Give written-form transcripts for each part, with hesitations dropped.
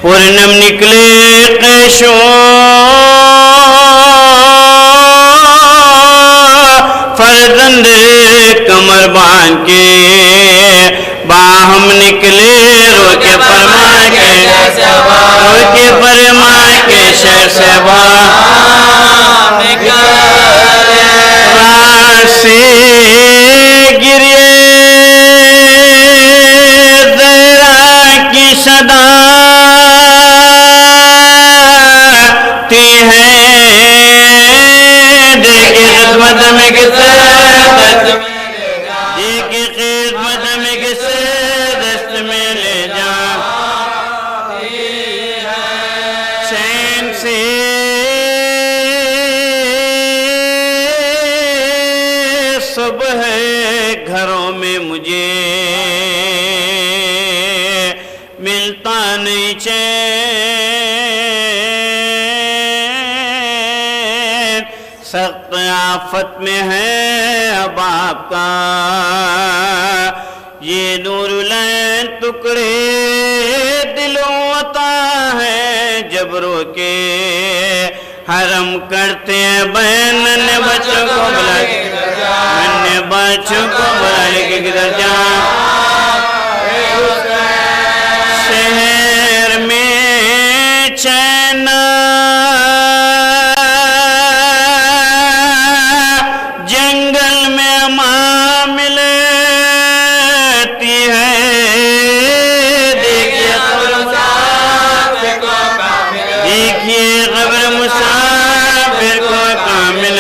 پورنم نکلے قیشو فرزند کمر باندھ کے باہم نکلے رو کے فرما کے شہر سے راہ سے گریے زہرا کی صدا تی ہے دیکھی خدمت میں کسے دست میں لے جا چین سے صبح گھروں میں مجھے ملتا نہیں چین سخت آفت میں ہے اب آپ کا یہ نور العین ٹکڑے دلوں عطا ہے جب رو کے حرم کرتے ہیں بہن بچوں کو بلا کے کدھر جا شہر میں چین جنگل میں ماں ملتی ہے دیکھیے قبر مسافر کو کامل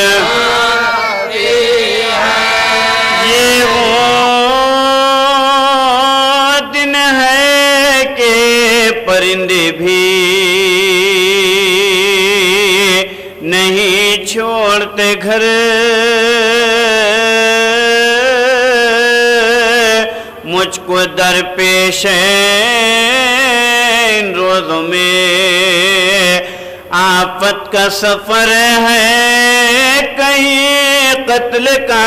یہ وہ دن ہے کہ پرندے بھی نہیں چھوڑتے گھر مجھ کو درپیش ہے ان روزوں میں آفت کا سفر ہے کہیں قتل کا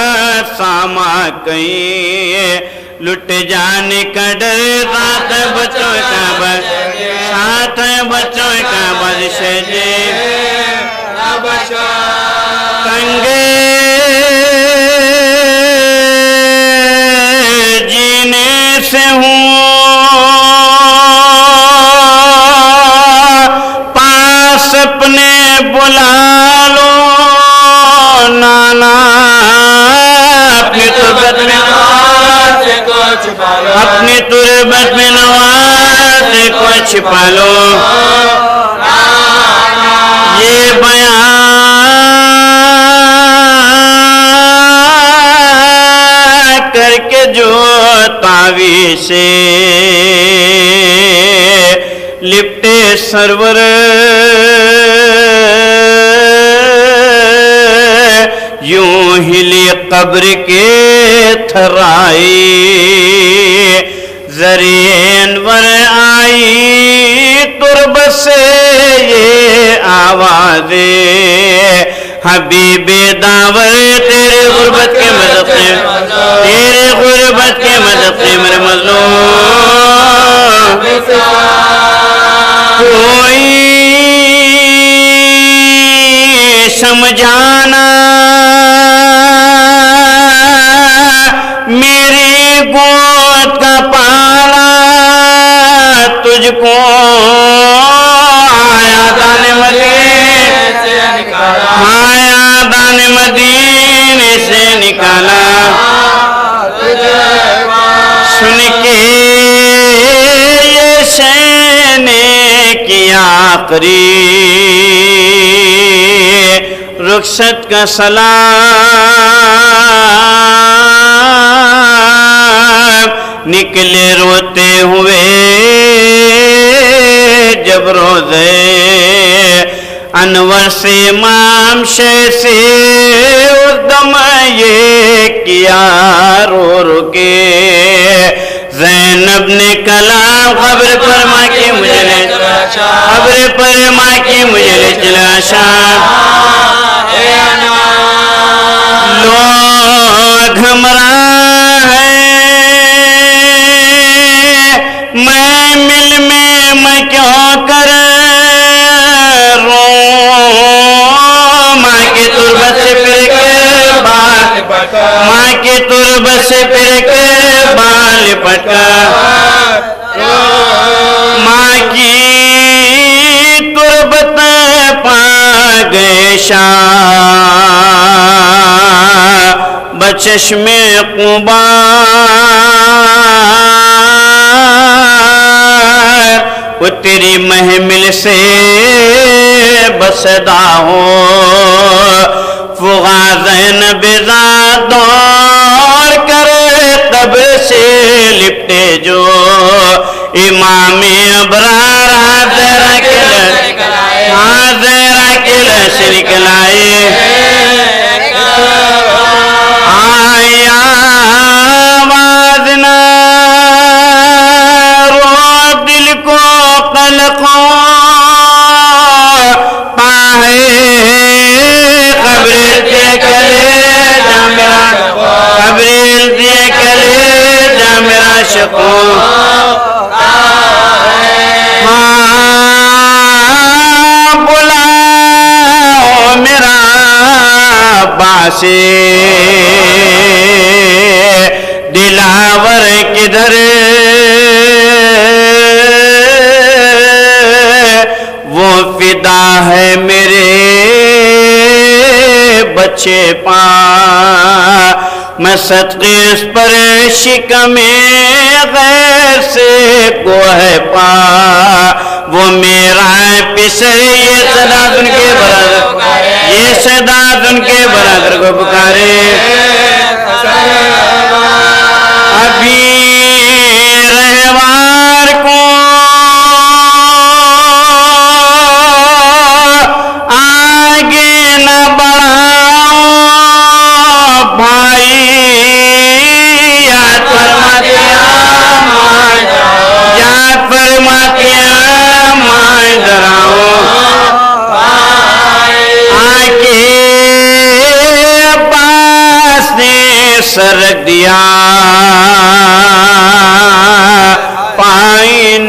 ساما کہیں لٹ جانے کا ڈر ساتھ ہے بچوں کا بادش جی تنگے جینے سے ہوں پاس اپنے بلا لو نانا اپنی تربت میں نواز کو چھپا لو یہ بیان کر کے جو تعویذ سے لپٹے سرور یوں ہلی قبر کے تھرائی ذریعہ انور آئی تربت سے یہ آوازیں حبیب داور تیرے غربت کے مدد سے میرے مظلوم کوئی سمجھانا میری گود کا پالا تجھ کو آیا دان مدینے سے نکالا سن کے یہ شینے کی آخری رخصت کا سلام نکلے روتے ہوئے جب روزے انور سے امام شہ سے اس دم یہ کیا رو رو کے زینب نے کلام خبر پر ماں کی مجھے لے چلا شام لوگ ہمراہ ہے میں مل کی تربت سے پھر کے بال پٹکا ماں کی تربت پا گئے شاہ بچشم قبا وہ تیری محمل سے بسدا ہو فغازین بزاد دور کر قبر سے لپٹے جو امام ابرار حاضر اکل شرک لائے آیا وازنا رو دل کو قلقوں پاہے قبر دے کرے جا میرا قبر دے کرے جا میرا شکوں بلاؤ میرا باسی دلاور کدھر وہ فدا ہے میرے بچے پا میں صدقے اس پر شکم غیر سے کو ہے پا وہ میرا پسر یہ صدا ان کے برادر یہ صدا ان کے برادر کو پکارے ابھی رہوار کو آگے نہ بڑھاؤ بھائی یاد فرماتے مائیں دراؤ آکے پاس نے سرک دیا پائن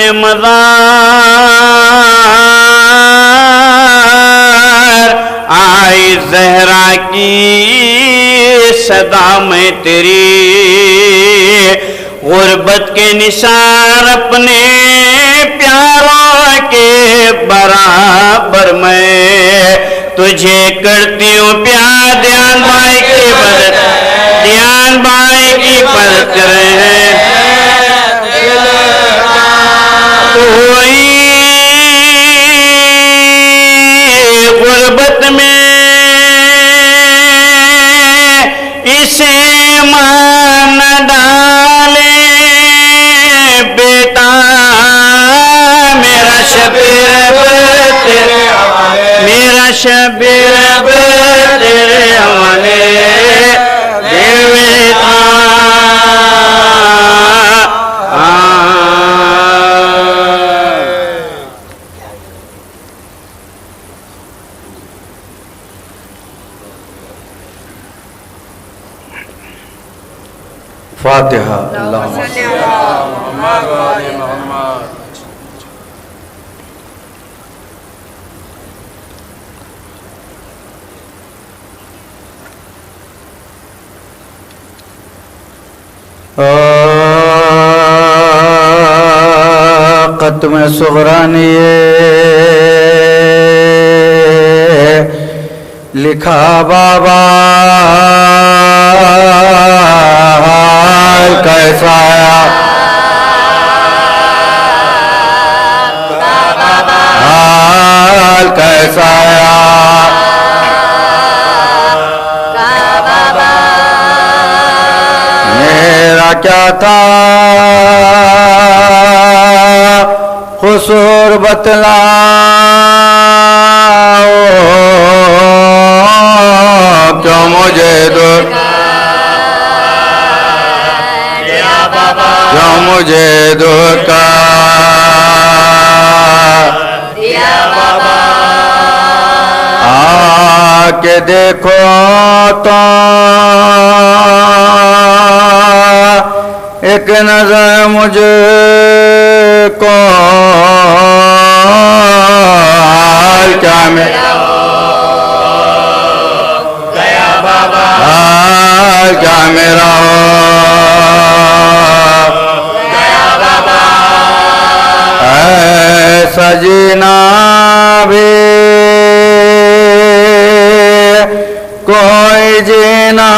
مزار آئی زہرا کی صدا میں تیری غربت کے نثار اپنے پیاروں کے برابر میں تجھے کرتی ہوں پیار دیان بھائی کی مدد دیان بھائی کی مدد کر رہے ہیں کوئی غربت میں اسے مان ڈالے بیٹا میرا شبیر تیرے حوالے دیوتا فاتحہ اللہم صلی اللہ علیہ محمد ختم صغرانی لکھا بابا کیسا حال کیسا میرا کیا تھا قصور بتلاؤ کیوں مجھے دھوکا آ کے دیکھو تو ایک نظر مجھے کو حال کیا میرا حال کیا میرا جینا بھی کوئی جینا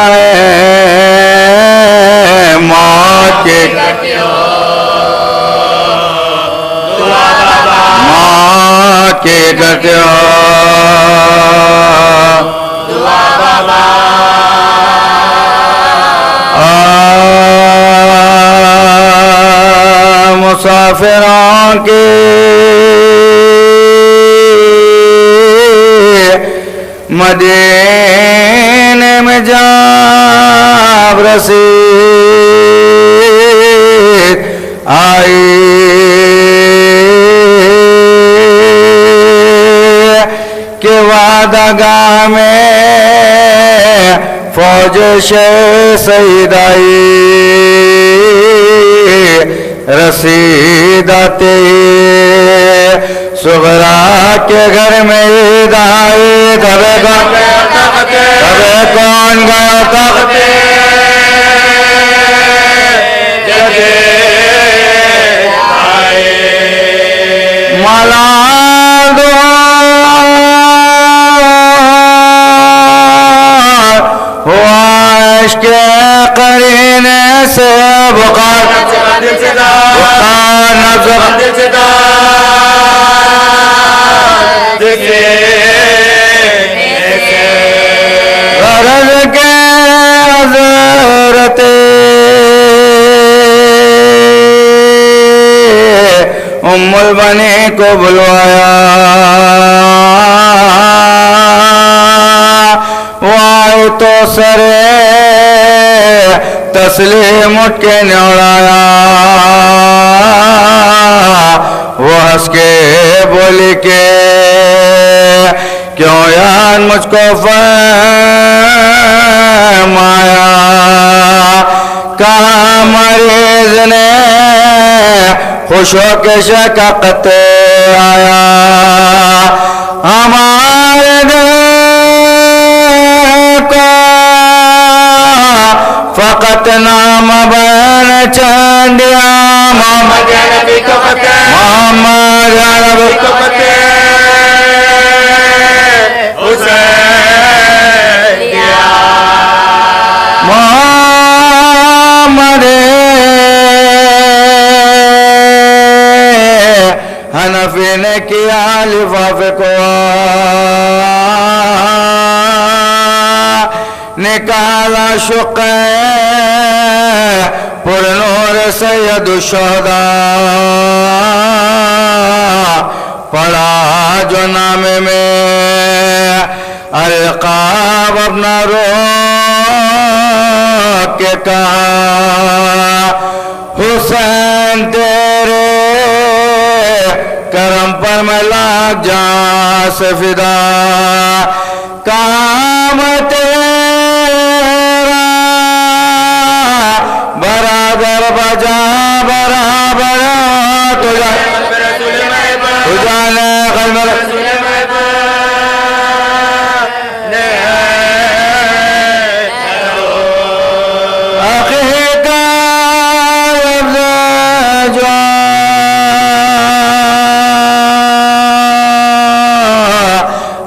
ہے موت کے موت کے کٹیو مسافروں کی مدینے میں جاب رسید آئی کہ وعدہ گاہ میں فوج شہید آئی رسید آتے صغرا کے گھر میں عید آئی تبے کون گیا تختے جگہ آئے مالا ہوا عشق قرینے سے بخار غرض کے حضرت ام البنی کو بلوایا وہ آئی تو سرے تسلیم اٹھ کے نوڑایا وہ ہنس کے بولی کہ کیوں یار مجھ کو فرمایا کہاں مریض نے خوش ہو کے شکاقت آیا ہمارے دل کو فقط نام بین چندیا محمد نبی کو فتح محمد نبی کو فتح محمد حنفی نے کیا لفاف کو نکالا شق پر نور سید الشہداء پڑھا جو نامے میں القاب اپنا رو کے کہا حسین تیرے کرم پر میں لاکھ جان سے فدا کام تیرا برادر بجا برابر تجانے قلب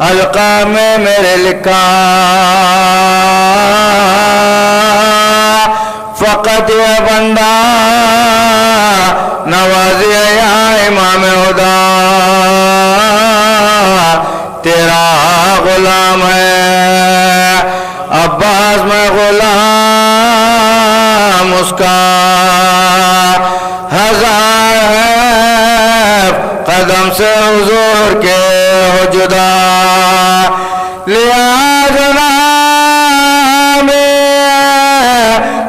حلقہ میں میرے لکھا فقط یہ بندہ نوازی یا امام خدا تیرا غلام ہے عباس میں غلام اس کا ہزار ہے قدم سے حضور کے ہو جدا لیا جناب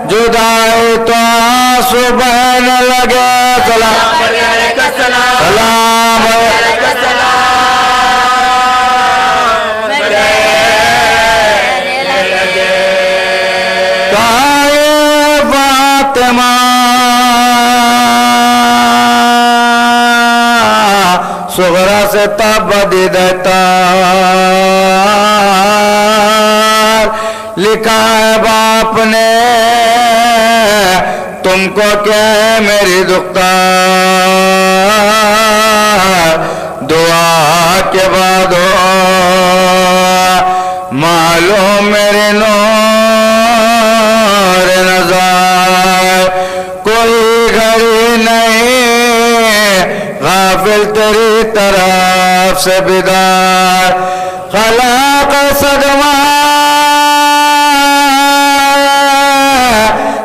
جدائی تو آنسو بہنے لگے سلام سلام کہے فاطمہ صغرا سے تبدی دیتا لکھا ہے باپ نے تم کو کہ میری دختر دعا کے بعد ہو معلوم میرے نور نظر کوئی گھڑی نہیں غافل تیری طرف سے بیدار خلاق صدمہ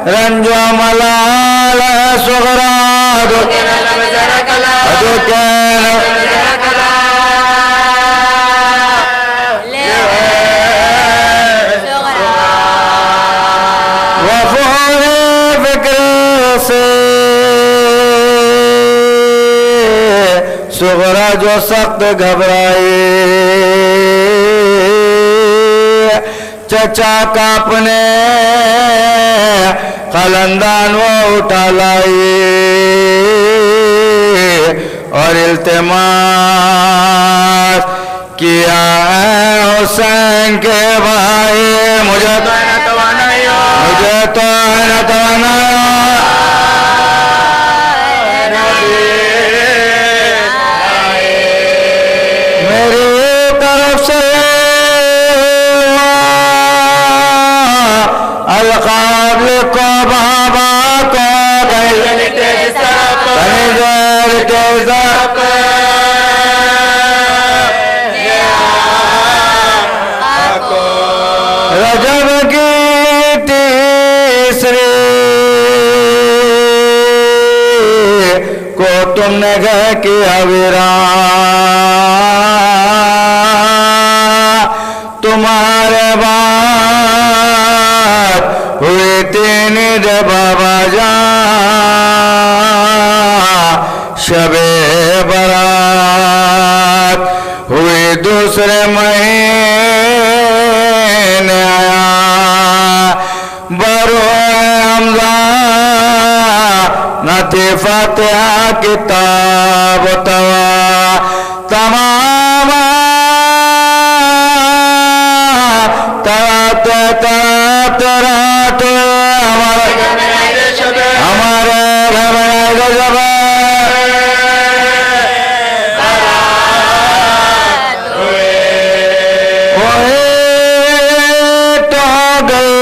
رنج و ملال صغرا وفور فکر سے صغرا جو سخت گھبرائی چچا کا اپنے قلندان وہ اٹھا لائی اور التماس کیا اے حسین کے بھائی مجھے تو ہے نہ توانائی میری طرف سے القابل کو بابا کو رجب کی تیسری کو تم نے گئے کیا ویران تمہارے بعد ہوئی تین دے بابا جان شب برات ہوئی دوسرے مہینے آیا برو حمزہ نہ تھی فاتحہ کتاب و توا تمام ہمارے تو گئی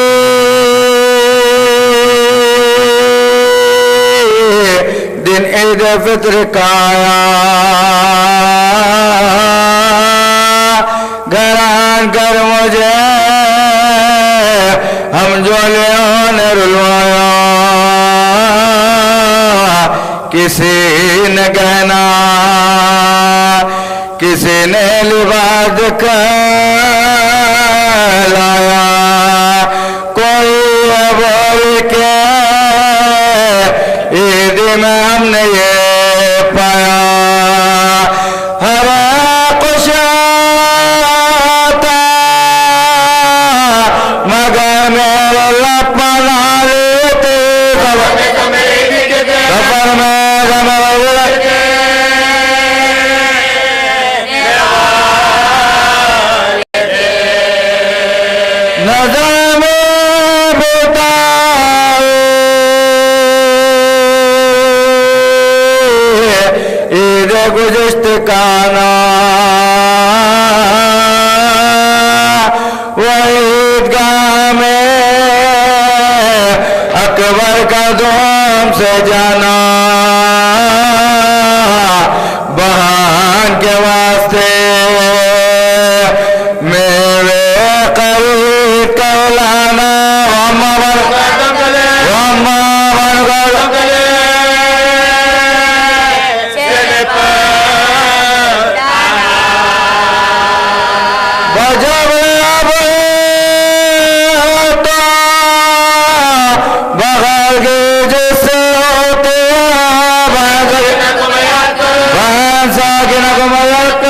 دن عید فطر کا آیا گھران کر مجھے ہم جولیوں نے رلوایا کسی نے گہنا کسی نے لباس لایا کوئی بول کے عید میں ہم نے یہ پایا ہر خوش آتا مگر میرے لپنا لیتے سفر میں نظر میں بتائے عید گزشت کانا وہ عیدگاہ میں اکبر کا دوم سے جانا بہان کے واسطے میرے قریب کولانا بجب اب ہوتا بغل کے جس ہوتے بہن ساکنہ کو میت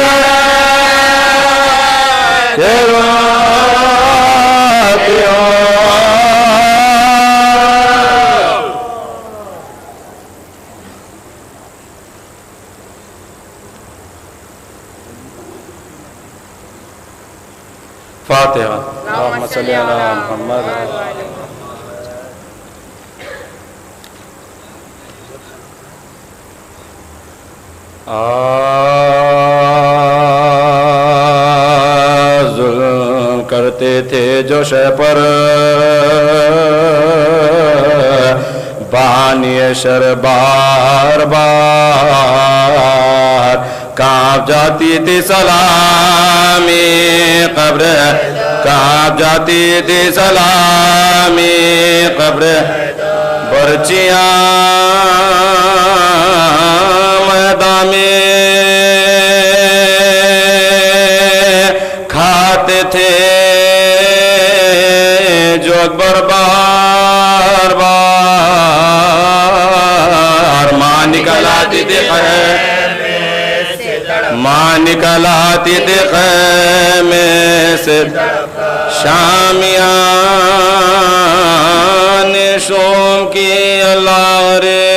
فاتحہ اللہم صلی علی محمد آمین جوش پر بانی شر بار بار کانپ جاتی تھی سلامی قبر کانپ جاتی تھی سلامی قبر برچیاں میدان میں کھاتے تھے جو اکبر بار بار ماں نکلاتی تھی ماں نکلاتی تھی خیمے سے شامیان شوم کی اللہ رے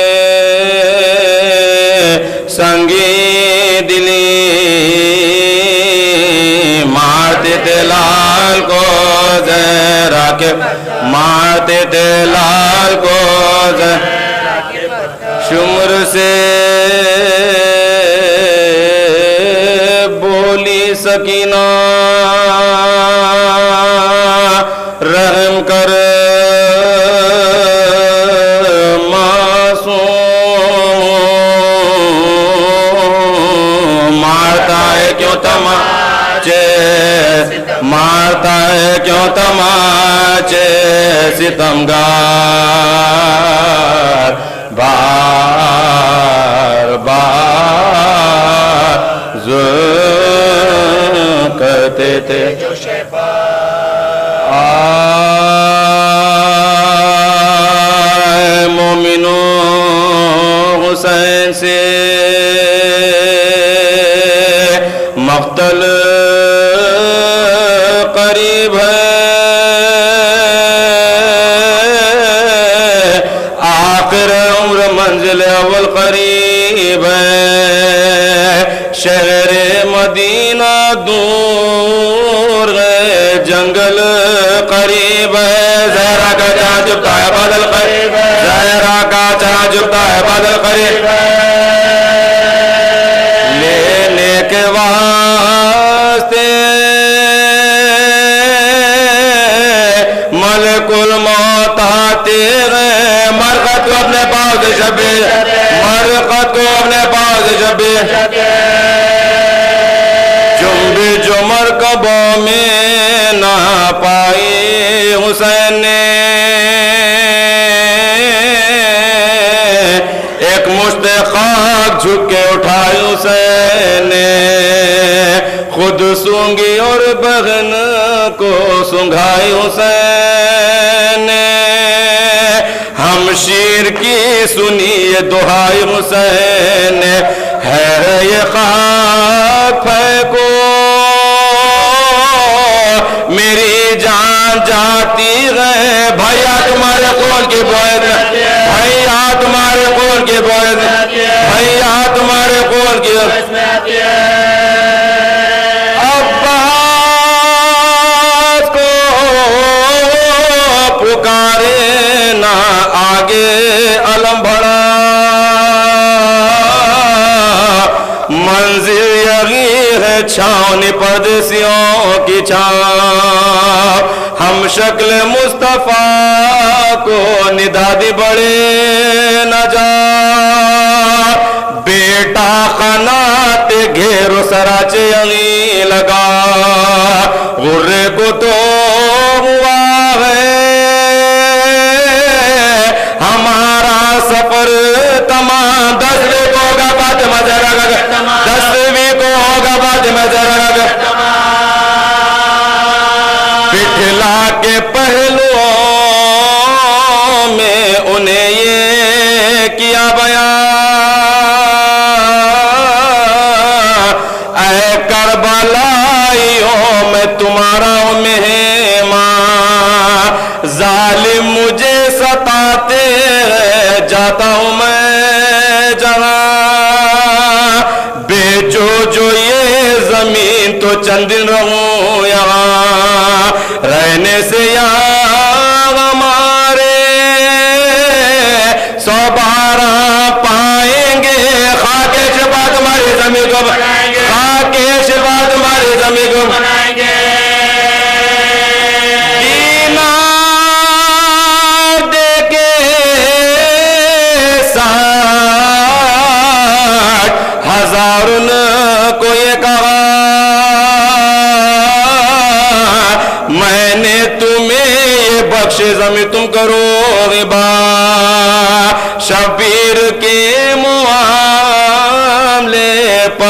سنگی دلی مارتے تھے لال کو زہرا کے مارتے تھے لال کو شمر سے بولی سکینہ رحم کر معصوم مارتا ہے کیوں تماچے مارتا ہے کیوں تماچے ستمگار بار بار ظلم کرتے تھے آئے مومنوں حسین سے مقتل قریب ہے آخر عمر منزل اول قریب ہے شہر مدینہ دور ہے جنگل قریب ہے زہرا کا جہاں جھکتا ہے بادل قریب ہے زہرا کا جہاں جھکتا ہے بادل قریب ہے لینے کے واسطے ملک الموت آتے ہیں مرغت کو اپنے پاؤں سے شبے مرغت کو اپنے پاؤں سے شبے جنبی جو مرکبوں میں نہ پائی حسین نے ایک مشت خاک جھک کے اٹھائی حسین نے خود سونگی اور بہن کو سنگھائی حسین نے ہمشیر کی سنی یہ دعائی حسین نے ہے یہ خاک پھینکو میری جان جاتی ہے بھائیا تمہارے قول کی بوئے بھائیا تمہارے قول کی بوئے بھائیا تمہارے قول کی عباس کو پکارے نہ آگے علم بڑھا منزل یہی ہے چھاؤنی پردیسیوں کی چھاؤں ہم شکل مصطفیٰ کو ندا دی بڑے نہ جا بیٹا قنات گھیرو سراچے یہی لگا غرے کو تو ہوا ہے ہمارا سفر تمام 10ویں کو ہوگا فاطمہ زہرا کا 10ویں کو ہوگا فاطمہ زہرا کا بٹھلا کے پہلوؤں میں انہیں یہ کیا بیان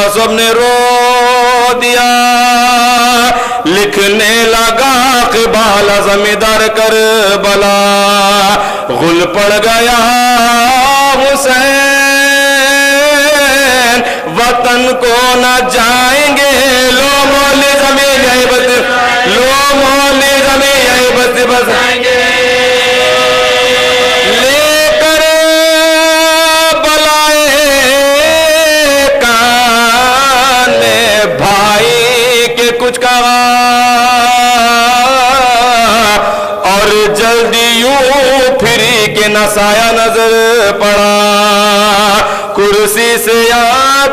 یوسف نے رو دیا لکھنے لگا قبال زمیندار کربلا غل پڑ گیا حسین وطن کو نہ جائیں گے لو مولی زمین یہی بس لو مولی زمین یہی بس بسائیں گے لے کر بلائے کان بھائی کے کچھ کہا اور جلدی یوں پھری کے نہ سایہ نظر پڑا کرسی سے یا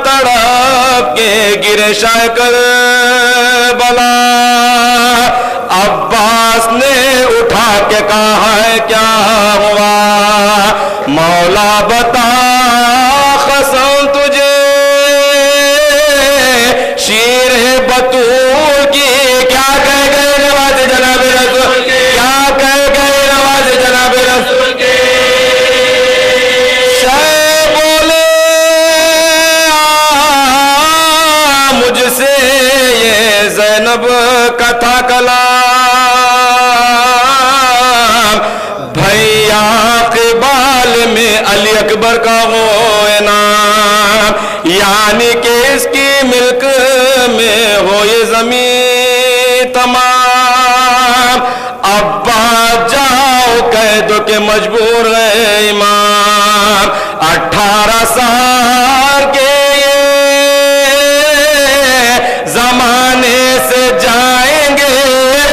تڑپ کے گرے شاہ کربلا عباس نے اٹھا کے کہا ہے کیا ہوا مولا بتا قسم تجھے شیر بطول کی کیا کہہ گئے نواز جناب رسول کیا کہہ گئے نواز جناب رسول کے زینب کا تھا کلام بھیا قبال میں علی اکبر کا ہو انعام یعنی کہ اس کی ملک میں ہو یہ زمین تمام ابا جاؤ کہہ دو کہ مجبور ہے امام 18 سال کے زمانے سے جائیں گے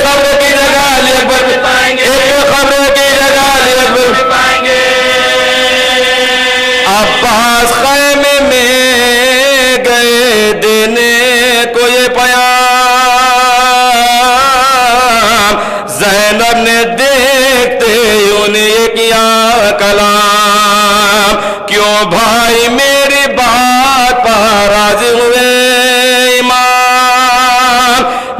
خبر کی جگہ علی اکبر بھی پائیں گے خبر کی جگہ علی اکبر بھی پائیں گے عباس خیمے میں گئے دینے کو یہ پیام زینب نے دیکھتے انہیں یہ کیا کلام کیوں بھائی میری بات پر راضی ہوئے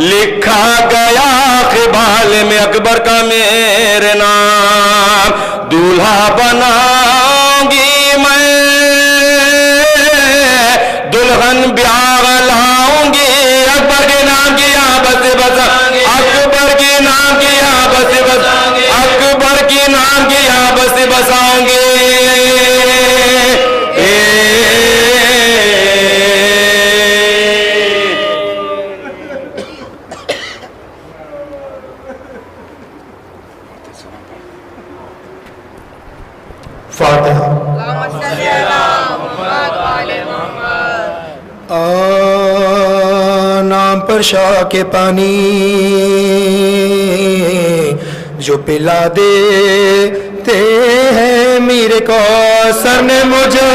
لکھا گیا قبال میں اکبر کا میرے نام دولہا بناؤں گی میں دلہن بیاہ لاؤں گی اکبر کے نام کی یہاں بس بسا اکبر کے نام کی یہاں بس بسا اکبر کے نام کی یہاں بس بساؤں گی نام پر شاہ کے پانی جو پلا دیتے ہیں میرے کوثر نے مجھے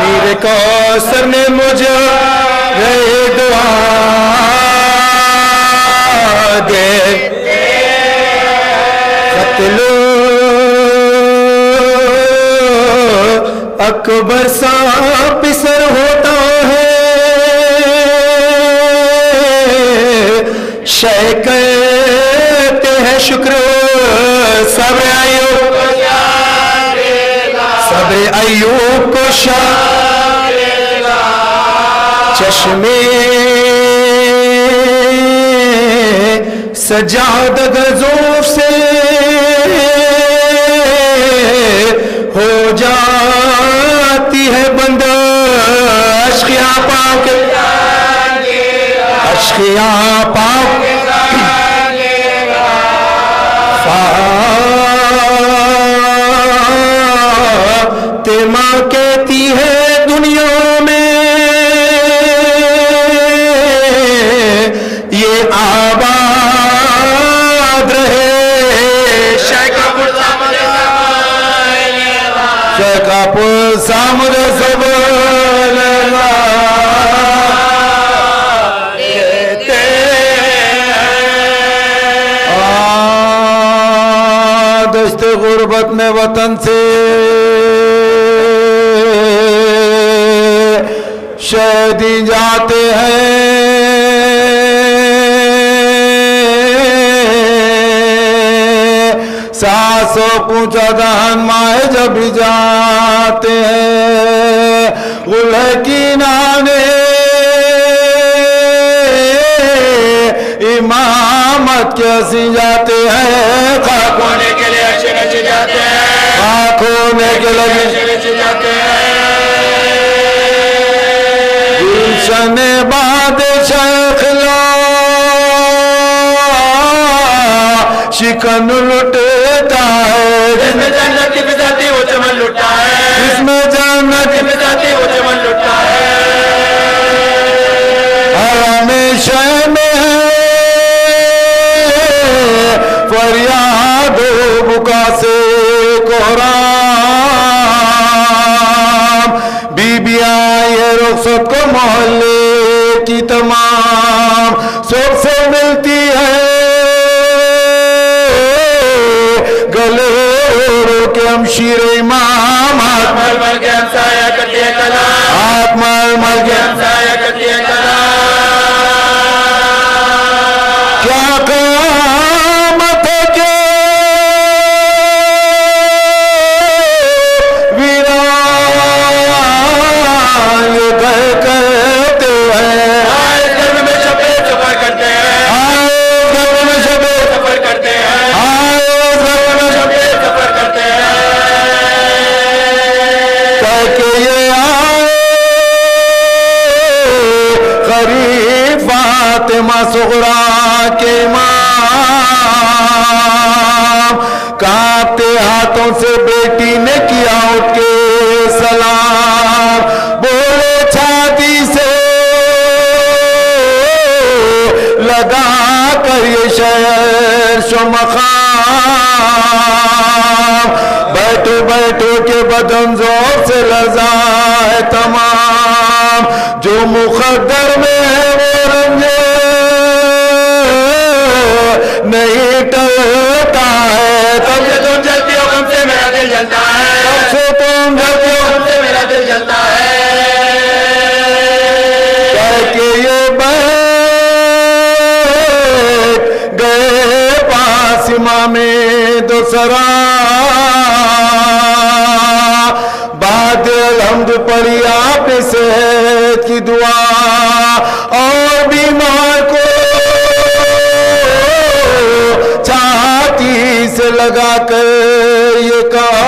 میرے کوثر نے مجھے دعا دے قتل اکبر سا پسر ہوتا ہے شے کہتے ہیں شکر صبر ایوب کو شاہ چشمے سجاد غضوف سے ہو جاتی ہے بندہ اشقیا پاک اشقیا پاک فاطمہ کہتی ہے دنیا میں یہ آباد رہے شیخاپور سامر سبحان اللہ دشت غربت میں وطن سے شہیدی جاتے ہیں سو پونچا دہن مائے جب بھی جاتے ہیں غلہ کی رسی جاتے ہیں خاک ہونے کے لیے عرش رچ جاتے ہیں خاک ہونے کے عرش لیے رچ جاتے ہیں گلشن بادشاہ خلا شکن لٹتا ہے جس میں جنت کی فضا تھی وہ چمن لٹا ہے جس میں جنت کی فضا تھی وہ چمن لٹا ہے ہمیشہ میں ہے فریاد و بکا سے کوہرام بی بی آئے رخصت کو محلے کی تمام سب سے ملتی ہے گلے رو کے ہمشیر امام ہاتھ مر مر کے ہمسایہ کرتی ہے کلام ہاتھ مر مر کے ہمسایہ کرتی ہے کلام کیا قیامت ہے کہ ویران یہ کہتے ہیں آئے گرم میں شبے سفر کرتے ہیں آئے گھر میں شبے سفر کرتے ہیں آئے گھر میں شبے شبے سفر کرتے ہیں کہہ کے یہ آئے غریب فاطمہ صغرا کے امام کانپتے ہاتھوں سے بیٹی نے کیا اٹھ کے سلام بولے چھاتی سے لگا کر یہ شہر شو مقام بیٹھو بیٹھو کے بدن زور سے لرزا ہے تمام جو مقدر میں ہے وہ رنجے نہیں ٹلتا ہے تب سے تم جلتی ہو غم سے میرا دل جلتا ہے تب سے تم جلتے ہو غم سے میرا دل جلتا ہے کہہ کے یہ بیٹھ گئے پاس امام دو سرا بعد الحمد پڑھی آپ نے صحت کی دعا اور بیمار کو چھاتی سے لگا کر یہ کہا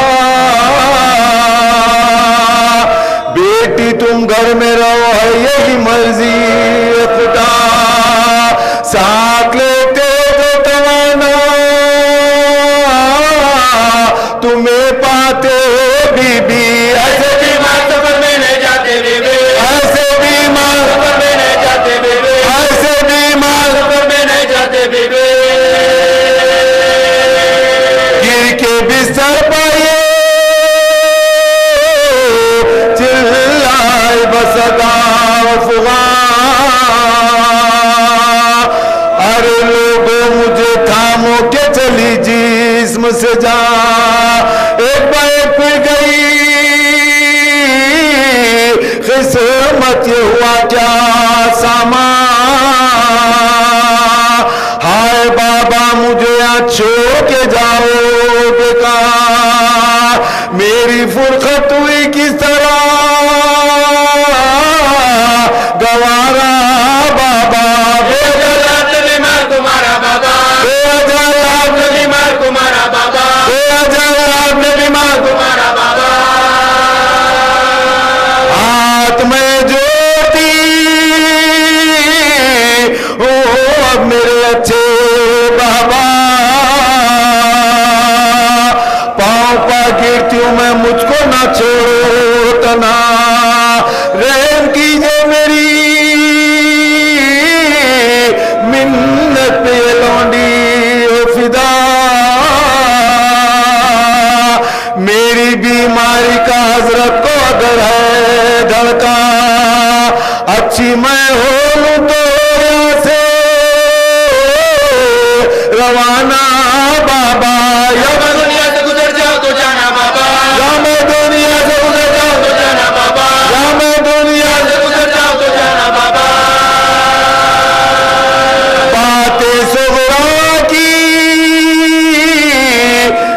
بیٹی تم گھر میں رہو ہے یہی مرضی ہے خدا ساتھ لیتے تو توانا تمہیں پاتے بی بی ایسے بیمار سفر میں نہیں جاتے بی بی ایسے بیمار سفر میں نہیں جاتے بی بی ایسے بیمار سفر میں نہیں جاتے بی بی گر کے بستر پائے چلائے بسدا ارے لوگوں مجھے تھامو کے چلی جسم سے جا ایک بار پھر گئی قسمت یہ ہوا کیا سامان ہائے بابا مجھے یہاں چھوڑ کے جاؤ بیکار میری فرقت ہوئی کس طرح گوارا بابا بے جلال بیمار تمہارا بابا جلال بیمار تمہارا بابا جلال بیمار تمہارا بابا ہاتھ میں جوتی او اب میرے اچھے بابا پاؤں پا گرتی ہوں میں مجھ کو نہ چھوڑو تنا رحم کیجئے میری منت پہ لونڈی ہو فدا میری بیماری کا حضرت کو اگر ہے دھڑکا اچھی میں ہو لوں تو یہاں سے روانہ بابا یا میں دنیا سے گزر جاؤ تو جانا بابا یا میں دنیا سے گزر جاؤں تو جانا بابا یا میں دنیا سے گزر جاؤ تو جانا بابا باتیں صغرا کی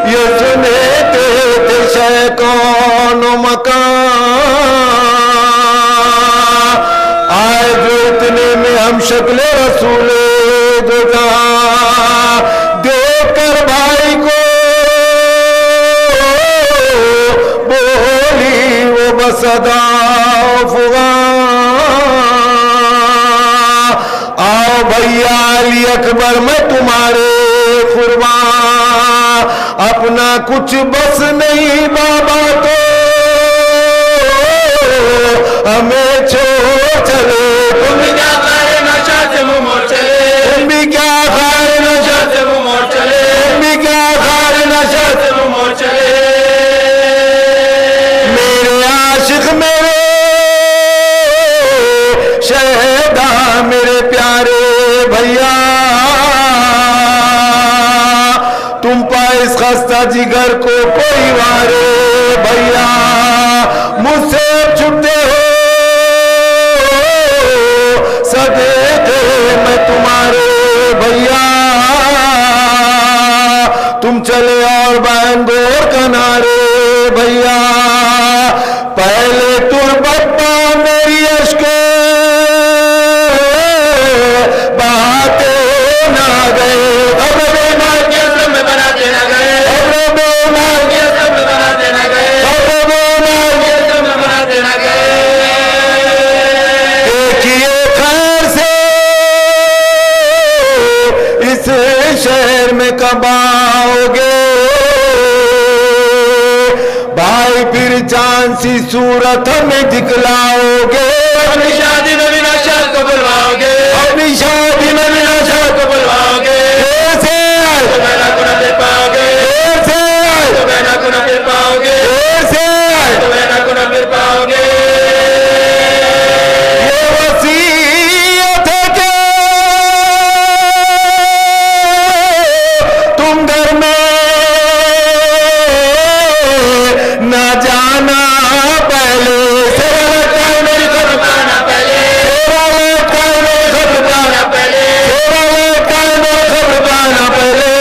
یہ سنتے تھے شے کون و مکان آئے جو اتنے میں ہم شکل رسول دو جہاں صدا آؤ بھیا علی اکبر میں تمہارے قربان، اپنا کچھ بس نہیں بابا تو ہمیں چھوڑ چلے، تم بھی کیا خیر نشہ سے منہ موڑ چلے، تم بھی کیا خیر نشہ سے منہ موڑ چلے، تم بھی کیا خیر نشہ سے منہ موڑ چلے، میرے عاشق میرے شہدا میرے پیارے بھیا، تم پا اس خستہ جگر کو کوئی وارے بھیا، مجھ سے چھپتے ہو صدقے میں تمہارے بھیا، تم چلے اور بین گور کنارے بھیا، پہلے تربت پا میری اشکے بہاتے نہ گئے، خبر بیمار کے سم بناتے نہ گئے، خبر بیمار کے سم بناتے نہ گئے، خبر بیمار کے سم بناتے نہ گئے، دیکھیے خیر سے اس شہر میں کب آؤ گے بھائی، پھر چاند سی صورت ہمیں دکھلاؤ گے، اپنی شادی میں بھی نشہ کو بلواؤ گے، اپنی شادی میں بھی نشہ کو بلواؤ گے، کیسے آئے تو میں نہ کو نہ پھر پاؤ گے، کیسے آئے تو میں نہ کو نہ پھر پاؤ گے، کیسے آئے تو میں نہ کو نہ پھر پاؤ گے، یہ وصیت ہے کہ تم گھر میں نہ جانا پہلے، تیرا لگتا ہے میری خبردانا پہلے، تیرا لگتا ہے میری خبردانا پہلے، تیرا لگتا ہے میری خبردانا پہلے،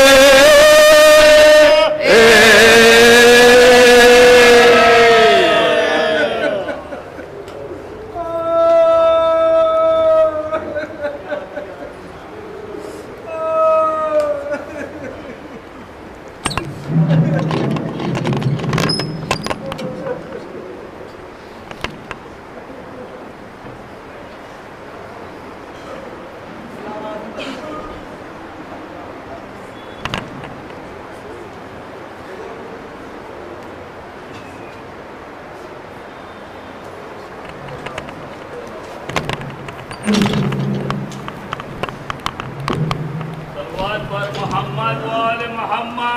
صلوات پر محمد و آل محمد،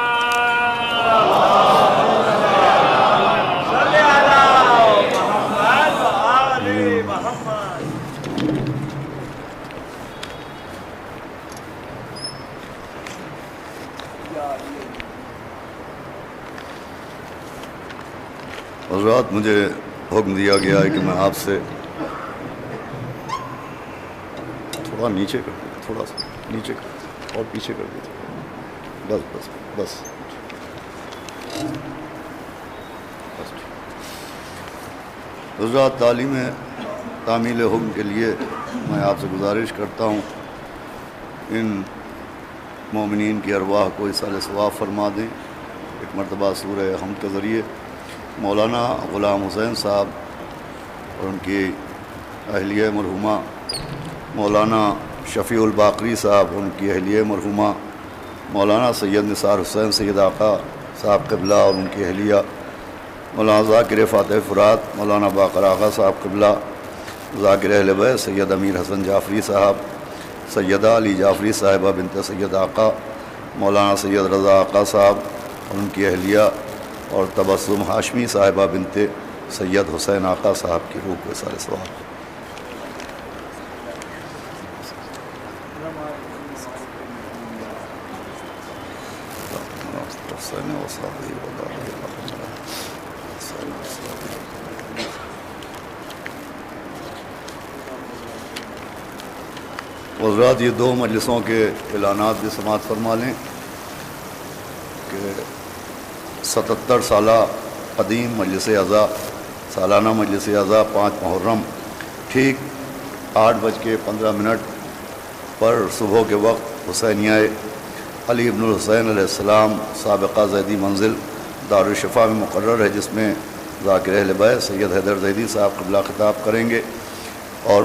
صلی علی محمد و آل محمد۔ حضرات، مجھے حکم دیا گیا ہے کہ میں آپ سے تھوڑا نیچے کر دیں، تھوڑا سا نیچے کر دیں اور پیچھے کر دیں، بس بس بس بس۔ حضرات، تعمیل حکم کے لیے میں آپ سے گزارش کرتا ہوں ان مومنین کی ارواح کو ایصال ثواب فرما دیں۔ ایک مرتبہ سورہ حمد کے ذریعے مولانا غلام حسین صاحب اور ان کی اہلیہ مرحومہ مولانا شفیع الباقری صاحب، ان کی اہلیہ مرحومہ مولانا سید نثار حسین سید آقا صاحب قبلہ اور ان کی اہلیہ مولانا ذاکر فاتح فرات مولانا باقر آقا صاحب قبلہ، ذاکر اہل بیت سید امیر حسن جعفری صاحب، سیدہ علی جعفری صاحبہ بنت سید آقا، مولانا سید رضا آقا صاحب اور ان کی اہلیہ، اور تبسم ہاشمی صاحبہ بنت سید حسین آقا صاحب کی روح کو ایصال ثواب۔ حضرات، یہ دو مجلسوں کے اعلانات بھی سماعت فرما لیں کہ 77 سالہ قدیم مجلس اعضاء، سالانہ مجلس اعضاء 5 محرم ٹھیک 8:15 پر صبح کے وقت حسینیہ علی ابن الحسین علیہ السلام سابقہ زیدی منزل دارالشفا میں مقرر ہے، جس میں ذاکر اہل بیت سید حیدر زیدی صاحب قبلہ خطاب کریں گے، اور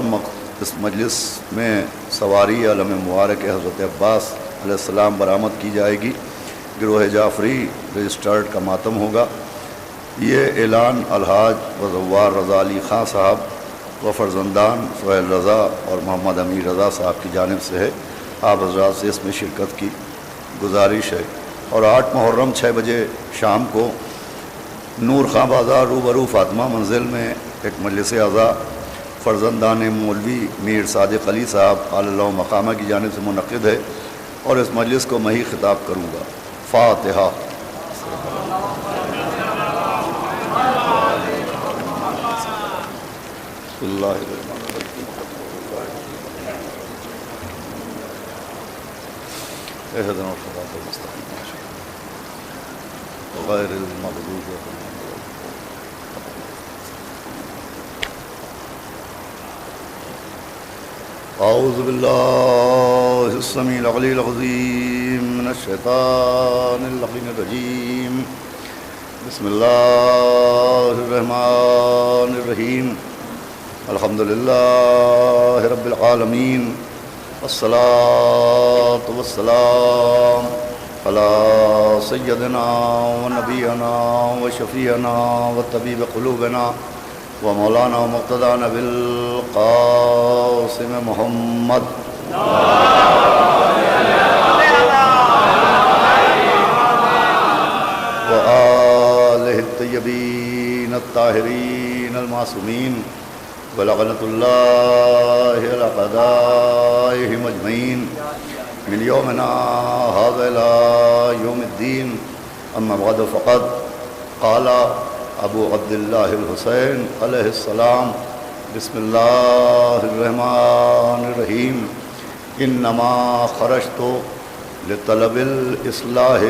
اس مجلس میں سواری علم مبارک حضرت عباس علیہ السلام برآمد کی جائے گی۔ گروہ جعفری رجسٹرڈ کا ماتم ہوگا۔ یہ اعلان الحاج وزوار رضا علی خان صاحب و فرزندان سہیل رضا اور محمد امیر رضا صاحب کی جانب سے ہے۔ آپ حضرات سے اس میں شرکت کی گزارش ہے۔ اور 8 محرم 6 بجے شام کو نور خان بازار روبرو فاطمہ منزل میں ایک مجلس اعضاء فرزندان مولوی میر صادق علی صاحب علی اللہ مقامہ کی جانب سے منعقد ہے، اور اس مجلس کو میں ہی خطاب کروں گا۔ فاتحہ۔ اللہ الرحمن الرحیم۔ اہدنا الصراط المستقیم غیر المغضوب علیہم۔ اعوذ باللہ السمیع العلی العظیم من الشیطان اللعین الرجیم۔ بسم اللہ الرحمن الرحیم۔ الحمدللہ رب العالمین، والصلاة والسلام علی سیدنا و نبینا و شفیعنا و طبیب قلوبنا و مولانا و مقتدانا بالقاسم محمد و آلہ الطیبین الطاہرین المعصومین ولعنۃ اللہ علی اعدائہم اجمعین من یومنا ھذا الی یوم الدین۔ اما بعد فقد قال ابو عبداللہ الحسین علیہ السلام بسم اللہ الرحمن الرحیم۔ انما خرجت لطلب الاصلاح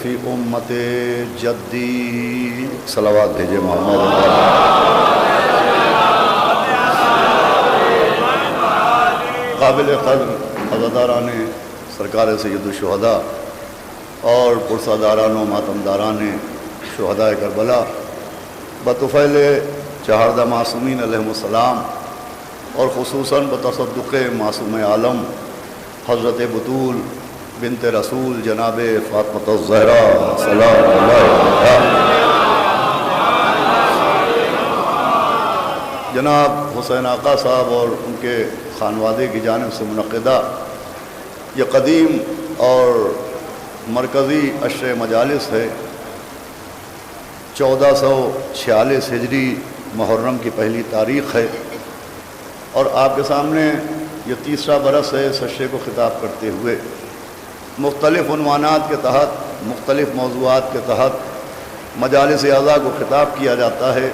فی امت جدی۔ صلوات بھیجے محمد۔ قابل قدر عزاداران سرکار سید الشہداء اور پرساداران و ماتمداران شہداء کربلا، بطفیل چہاردہ معصومین علیہم السلام، اور خصوصاً بتصدق معصوم عالم حضرت بطول بنت رسول جناب فاطمہ الزہرا سلام اللہ علیہا، جناب حسین آقا صاحب اور ان کے خانوادے کی جانب سے منعقدہ یہ قدیم اور مرکزی عشر مجالس ہے۔ 1446 ہجری محرم کی پہلی تاریخ ہے، اور آپ کے سامنے یہ تیسرا برس ہے اس عشرے کو خطاب کرتے ہوئے۔ مختلف عنوانات کے تحت، مختلف موضوعات کے تحت مجالس اعضاء کو خطاب کیا جاتا ہے،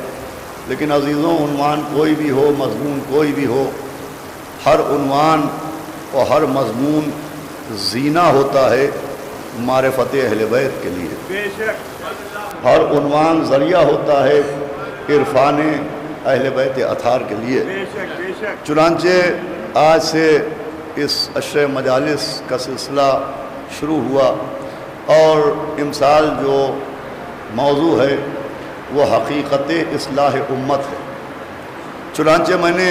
لیکن عزیزوں عنوان کوئی بھی ہو، مضمون کوئی بھی ہو، ہر عنوان اور ہر مضمون زینہ ہوتا ہے معرفت اہل بیت کے لیے۔ ہر عنوان ذریعہ ہوتا ہے عرفان اہل بیت اطہار کے لیے۔ چنانچہ آج سے اس عشر مجالس کا سلسلہ شروع ہوا، اور امسال جو موضوع ہے وہ حقیقت اصلاح امت ہے۔ چنانچہ میں نے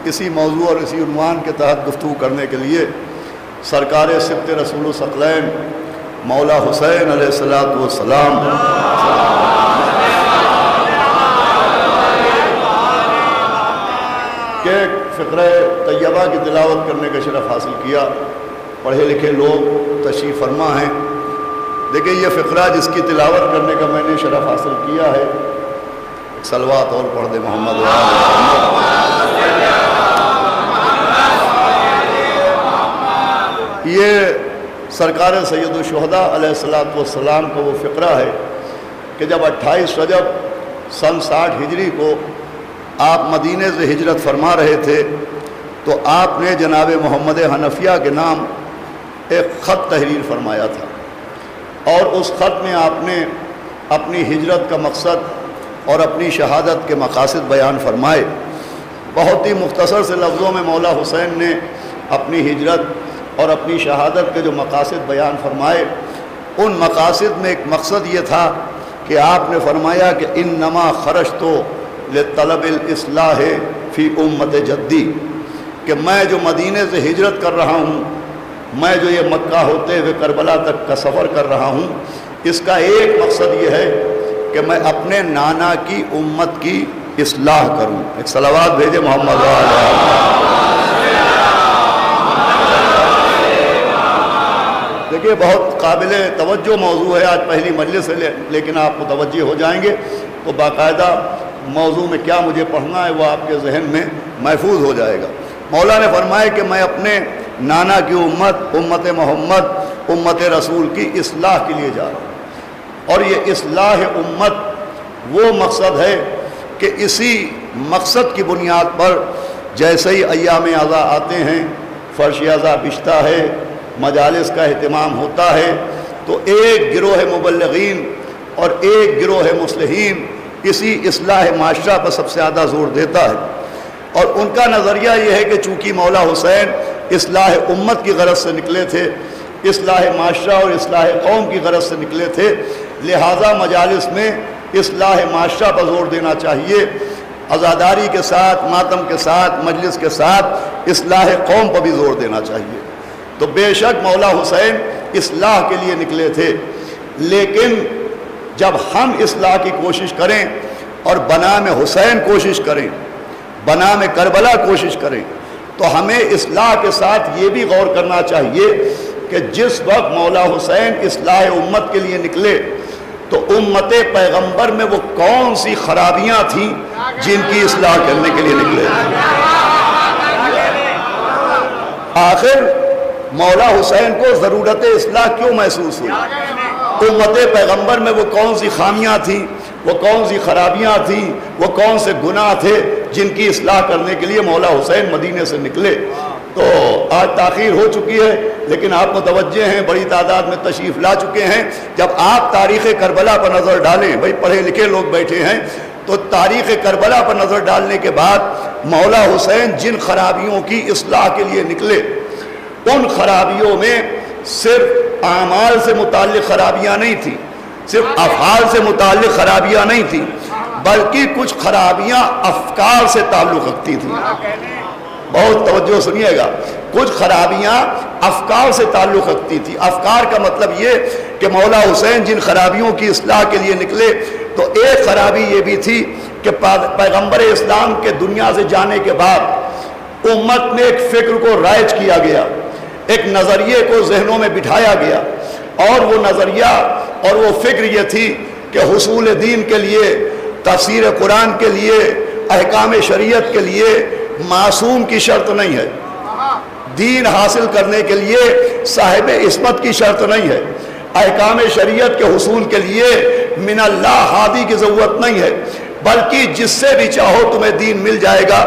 اسی موضوع اور اسی عنوان کے تحت گفتگو کرنے کے لیے سرکار سبط رسول الثقلین مولا حسین علیہ السلام کے فقرہ طیبہ کی تلاوت کرنے کا شرف حاصل کیا۔ پڑھے لکھے لوگ تشریف فرما ہیں۔ دیکھیں یہ فقرہ جس کی تلاوت کرنے کا میں نے شرف حاصل کیا ہے، ایک صلوات اور پڑھ دے محمد۔ یہ سرکار سید الشہداء علیہ السلام کا وہ فقرہ ہے کہ جب 28 رجب سن 60 ہجری کو آپ مدینے سے ہجرت فرما رہے تھے، تو آپ نے جناب محمد حنفیہ کے نام ایک خط تحریر فرمایا تھا، اور اس خط میں آپ نے اپنی ہجرت کا مقصد اور اپنی شہادت کے مقاصد بیان فرمائے۔ بہت ہی مختصر سے لفظوں میں مولا حسین نے اپنی ہجرت اور اپنی شہادت کے جو مقاصد بیان فرمائے، ان مقاصد میں ایک مقصد یہ تھا کہ آپ نے فرمایا کہ انما خرجتو لطلب الاصلاح فی امت جدی، کہ میں جو مدینے سے ہجرت کر رہا ہوں، میں جو یہ مکہ ہوتے ہوئے کربلا تک کا سفر کر رہا ہوں، اس کا ایک مقصد یہ ہے کہ میں اپنے نانا کی امت کی اصلاح کروں۔ ایک صلوات بھیجے محمد دیکھیے، بہت قابل توجہ موضوع ہے، آج پہلی مجلس ہے، لیکن آپ متوجہ ہو جائیں گے تو باقاعدہ موضوع میں کیا مجھے پڑھنا ہے وہ آپ کے ذہن میں محفوظ ہو جائے گا۔ مولا نے فرمایا کہ میں اپنے نانا کی امت، امت محمد، امت رسول کی اصلاح کے لیے جا رہا ہوں، اور یہ اصلاح امت وہ مقصد ہے کہ اسی مقصد کی بنیاد پر جیسے ہی ایام اعضاء آتے ہیں، فرش اعضاء بچھتا ہے، مجالس کا اہتمام ہوتا ہے، تو ایک گروہ مبلغین اور ایک گروہ مصلحین اسی اصلاح معاشرہ پر سب سے زیادہ زور دیتا ہے، اور ان کا نظریہ یہ ہے کہ چونکہ مولا حسین اصلاح امت کی غرض سے نکلے تھے، اصلاح معاشرہ اور اصلاح قوم کی غرض سے نکلے تھے، لہٰذا مجالس میں اصلاح معاشرہ پر زور دینا چاہیے، عزاداری کے ساتھ، ماتم کے ساتھ، مجلس کے ساتھ اصلاح قوم پر بھی زور دینا چاہیے۔ تو بے شک مولا حسین اصلاح کے لیے نکلے تھے، لیکن جب ہم اصلاح کی کوشش کریں اور بنام حسین کوشش کریں، بنام کربلا کوشش کریں، تو ہمیں اصلاح کے ساتھ یہ بھی غور کرنا چاہیے کہ جس وقت مولا حسین اصلاح امت کے لیے نکلے تو امت پیغمبر میں وہ کون سی خرابیاں تھیں جن کی اصلاح کرنے کے لیے نکلے تھے۔ آخر مولا حسین کو ضرورت اصلاح کیوں محسوس ہوئی؟ امت پیغمبر میں وہ کون سی خامیاں تھیں، وہ کون سی خرابیاں تھیں، وہ کون سے گناہ تھے جن کی اصلاح کرنے کے لیے مولا حسین مدینے سے نکلے؟ تو آج تاخیر ہو چکی ہے، لیکن آپ متوجہ ہیں، بڑی تعداد میں تشریف لا چکے ہیں۔ جب آپ تاریخ کربلا پر نظر ڈالیں، بھئی پڑھے لکھے لوگ بیٹھے ہیں، تو تاریخ کربلا پر نظر ڈالنے کے بعد مولا حسین جن خرابیوں کی اصلاح کے لیے نکلے، ان خرابیوں میں صرف اعمال سے متعلق خرابیاں نہیں تھیں، صرف افعال سے متعلق خرابیاں نہیں تھیں، بلکہ کچھ خرابیاں افکار سے تعلق رکھتی تھیں۔ بہت توجہ سنیے گا، کچھ خرابیاں افکار سے تعلق رکھتی تھی۔ افکار کا مطلب یہ کہ مولا حسین جن خرابیوں کی اصلاح کے لیے نکلے تو ایک خرابی یہ بھی تھی کہ پیغمبر اسلام کے دنیا سے جانے کے بعد امت میں ایک فکر کو رائج کیا گیا، ایک نظریے کو ذہنوں میں بٹھایا گیا، اور وہ نظریہ اور وہ فکر یہ تھی کہ حصول دین کے لیے، تفسیر قرآن کے لیے، احکام شریعت کے لیے معصوم کی شرط نہیں ہے، دین حاصل کرنے کے لیے صاحب عصمت کی شرط نہیں ہے، احکام شریعت کے حصول کے لیے من اللہ ہادی کی ضرورت نہیں ہے، بلکہ جس سے بھی چاہو تمہیں دین مل جائے گا،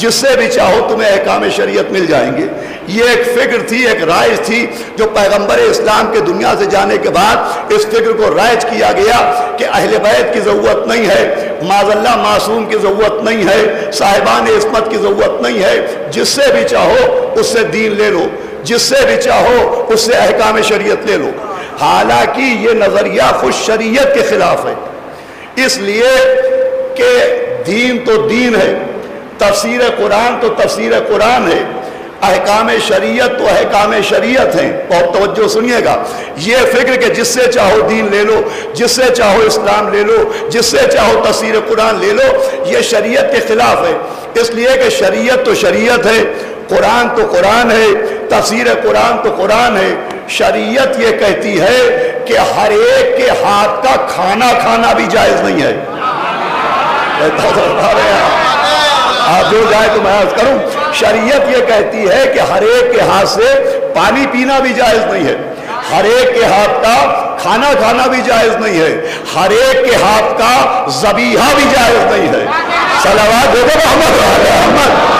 جس سے بھی چاہو تمہیں احکام شریعت مل جائیں گے۔ یہ ایک فکر تھی، ایک رائج تھی جو پیغمبر اسلام کے دنیا سے جانے کے بعد اس فکر کو رائج کیا گیا کہ اہل بیت کی ضرورت نہیں ہے، معاذ اللہ معصوم کی ضرورت نہیں ہے، صاحبان عصمت کی ضرورت نہیں ہے، جس سے بھی چاہو اس سے دین لے لو، جس سے بھی چاہو اس سے احکام شریعت لے لو۔ حالانکہ یہ نظریہ خود شریعت کے خلاف ہے، اس لیے کہ دین تو دین ہے، تفسیر قرآن تو تفسیر قرآن ہے، احکام شریعت تو احکام شریعت ہیں۔ بہت توجہ سنیے گا، یہ فکر کہ جس سے چاہو دین لے لو، جس سے چاہو اسلام لے لو، جس سے چاہو تفسیر قرآن لے لو، یہ شریعت کے خلاف ہے، اس لیے کہ شریعت تو شریعت ہے، قرآن تو قرآن ہے، تفسیر قرآن تو قرآن ہے۔ شریعت یہ کہتی ہے کہ ہر ایک کے ہاتھ کا کھانا کھانا بھی جائز نہیں ہے۔ آپ جو جائے تو میں عرض کروں، شریعت یہ کہتی ہے کہ ہر ایک کے ہاتھ سے پانی پینا بھی جائز نہیں ہے، ہر ایک کے ہاتھ کا کھانا کھانا بھی جائز نہیں ہے، ہر ایک کے ہاتھ کا ذبیحہ بھی جائز نہیں ہے۔ صلوات دو محمد محمد۔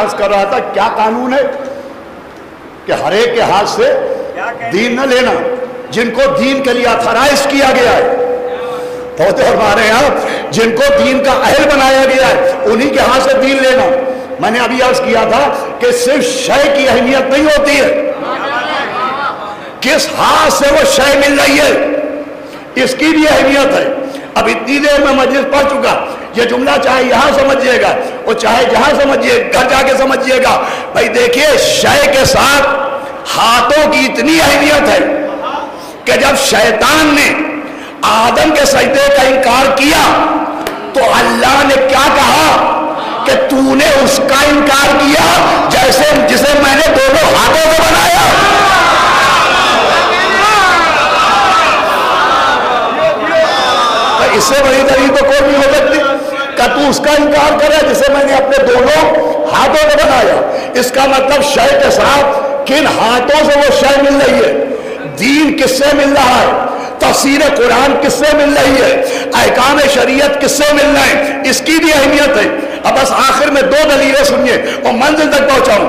عرض کر رہا تھا کیا قانون ہے کہ ہر ایک کے ہاتھ سے دین نہ لینا، جن کو دین کے لیے آتھرائز کیا گیا ہے، ہوتے ہمارے یہاں جن کو دین کا اہل بنایا گیا ہے انہی کے ہاتھ سے دین لینا۔ میں نے ابھی عرض کیا تھا کہ صرف شے کی اہمیت نہیں ہوتی ہے، کس ہاتھ سے وہ شے مل رہی ہے اس کی بھی اہمیت ہے۔ اب اتنی دیر میں مجلس پڑھ چکا، یہ جملہ چاہے یہاں سمجھیے گا اور چاہے جہاں سمجھیے، گھر جا کے سمجھیے گا۔ بھائی دیکھیے شے کے ساتھ ہاتھوں کی اتنی اہمیت ہے کہ جب شیطان نے آدم کے سجدے کا انکار کیا تو اللہ نے کیا کہا کہ تو نے اس کا انکار کیا جسے میں نے دونوں ہاتھوں سے بنایا۔ اس سے بڑی دلیل تو کوئی نہیں ہو سکتی کہ تو اس کا انکار کرے جسے میں نے اپنے دونوں ہاتھوں سے بنایا۔ اس کا مطلب شے کے ساتھ کن ہاتھوں سے وہ شے مل رہی ہے، دین کس سے مل رہا ہے، تفسیر قرآن کس سے مل رہی ہے، احکام شریعت کس سے مل رہے ہیں، اس کی بھی اہمیت ہے۔ اب بس آخر میں دو دلیلیں سنیے اور منزل تک پہنچاؤں۔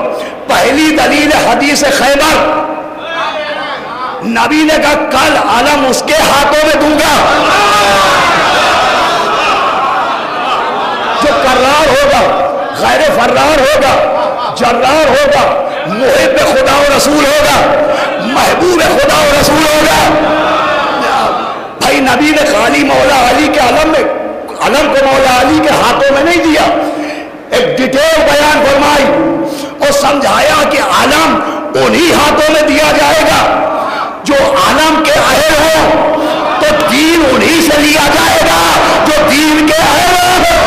پہلی دلیل حدیث خیبر، نبی نے کہا کل علم اس کے ہاتھوں میں دوں گا جو کرار ہوگا، غیر فرار ہوگا، جرار ہوگا، محب خدا و رسول ہوگا، محبوب خدا و رسول ہوگا۔ بھائی نبی نے خالی مولا علی کے علم کو مولا علی کے ہاتھوں میں نہیں دیا، ایک ڈیٹیل بیان فرمائی اور سمجھایا کہ علم انہی ہاتھوں میں دیا جائے گا جو علم کے اہل ہو، تو دین انہی سے لیا جائے گا جو دین کے اہل ہو۔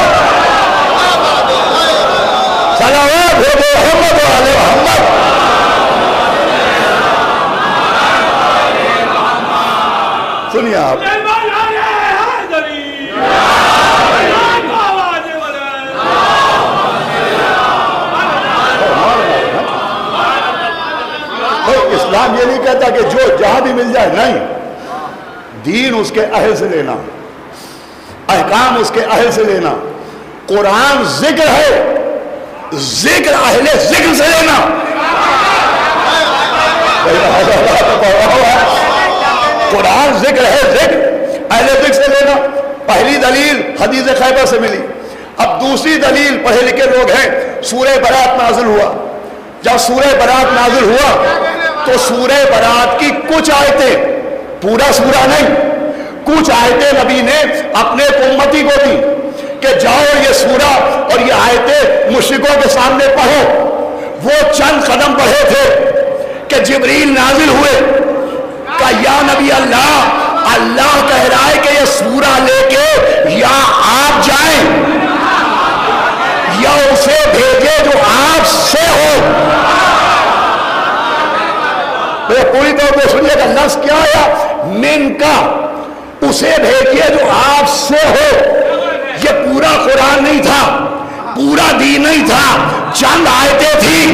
صلوات ہو محمد و آل محمد۔ سنیے آپ، اسلام یہ نہیں کہتا کہ جو جہاں بھی مل جائے، نہیں، دین اس کے اہل سے لینا، احکام اس کے اہل سے لینا۔ قرآن ذکر ہے، ذکر اہل ذکر سے لینا۔ قرآن ذکر ہے، ذکر اہل ذکر سے لینا۔ پہلی دلیل حدیث خیبر سے ملی۔ اب دوسری دلیل، پڑھے لکھے لوگ ہیں، سورہ برات نازل ہوا۔ جب سورہ برات نازل ہوا تو سورہ برات کی کچھ آیتیں، پورا سورہ نہیں، کچھ آیتیں نبی نے اپنے امتی کو دی کہ جاؤ یہ سورہ اور یہ آیتیں مشرکوں کے سامنے پڑھو۔ وہ چند قدم پڑھے تھے کہ جبریل نازل ہوئے، کہ یا نبی اللہ، اللہ کہہ رہا ہے کہ یہ سورہ لے کے یا آپ جائیں یا اسے بھیجے جو آپ سے ہو۔ پوری طور پہ سنیے کہ لفظ کیا ہے، من کا، اسے بھیجیے جو آپ سے ہو۔ یہ پورا قرآن نہیں تھا، پورا دین نہیں تھا، چند آیتیں تھیں،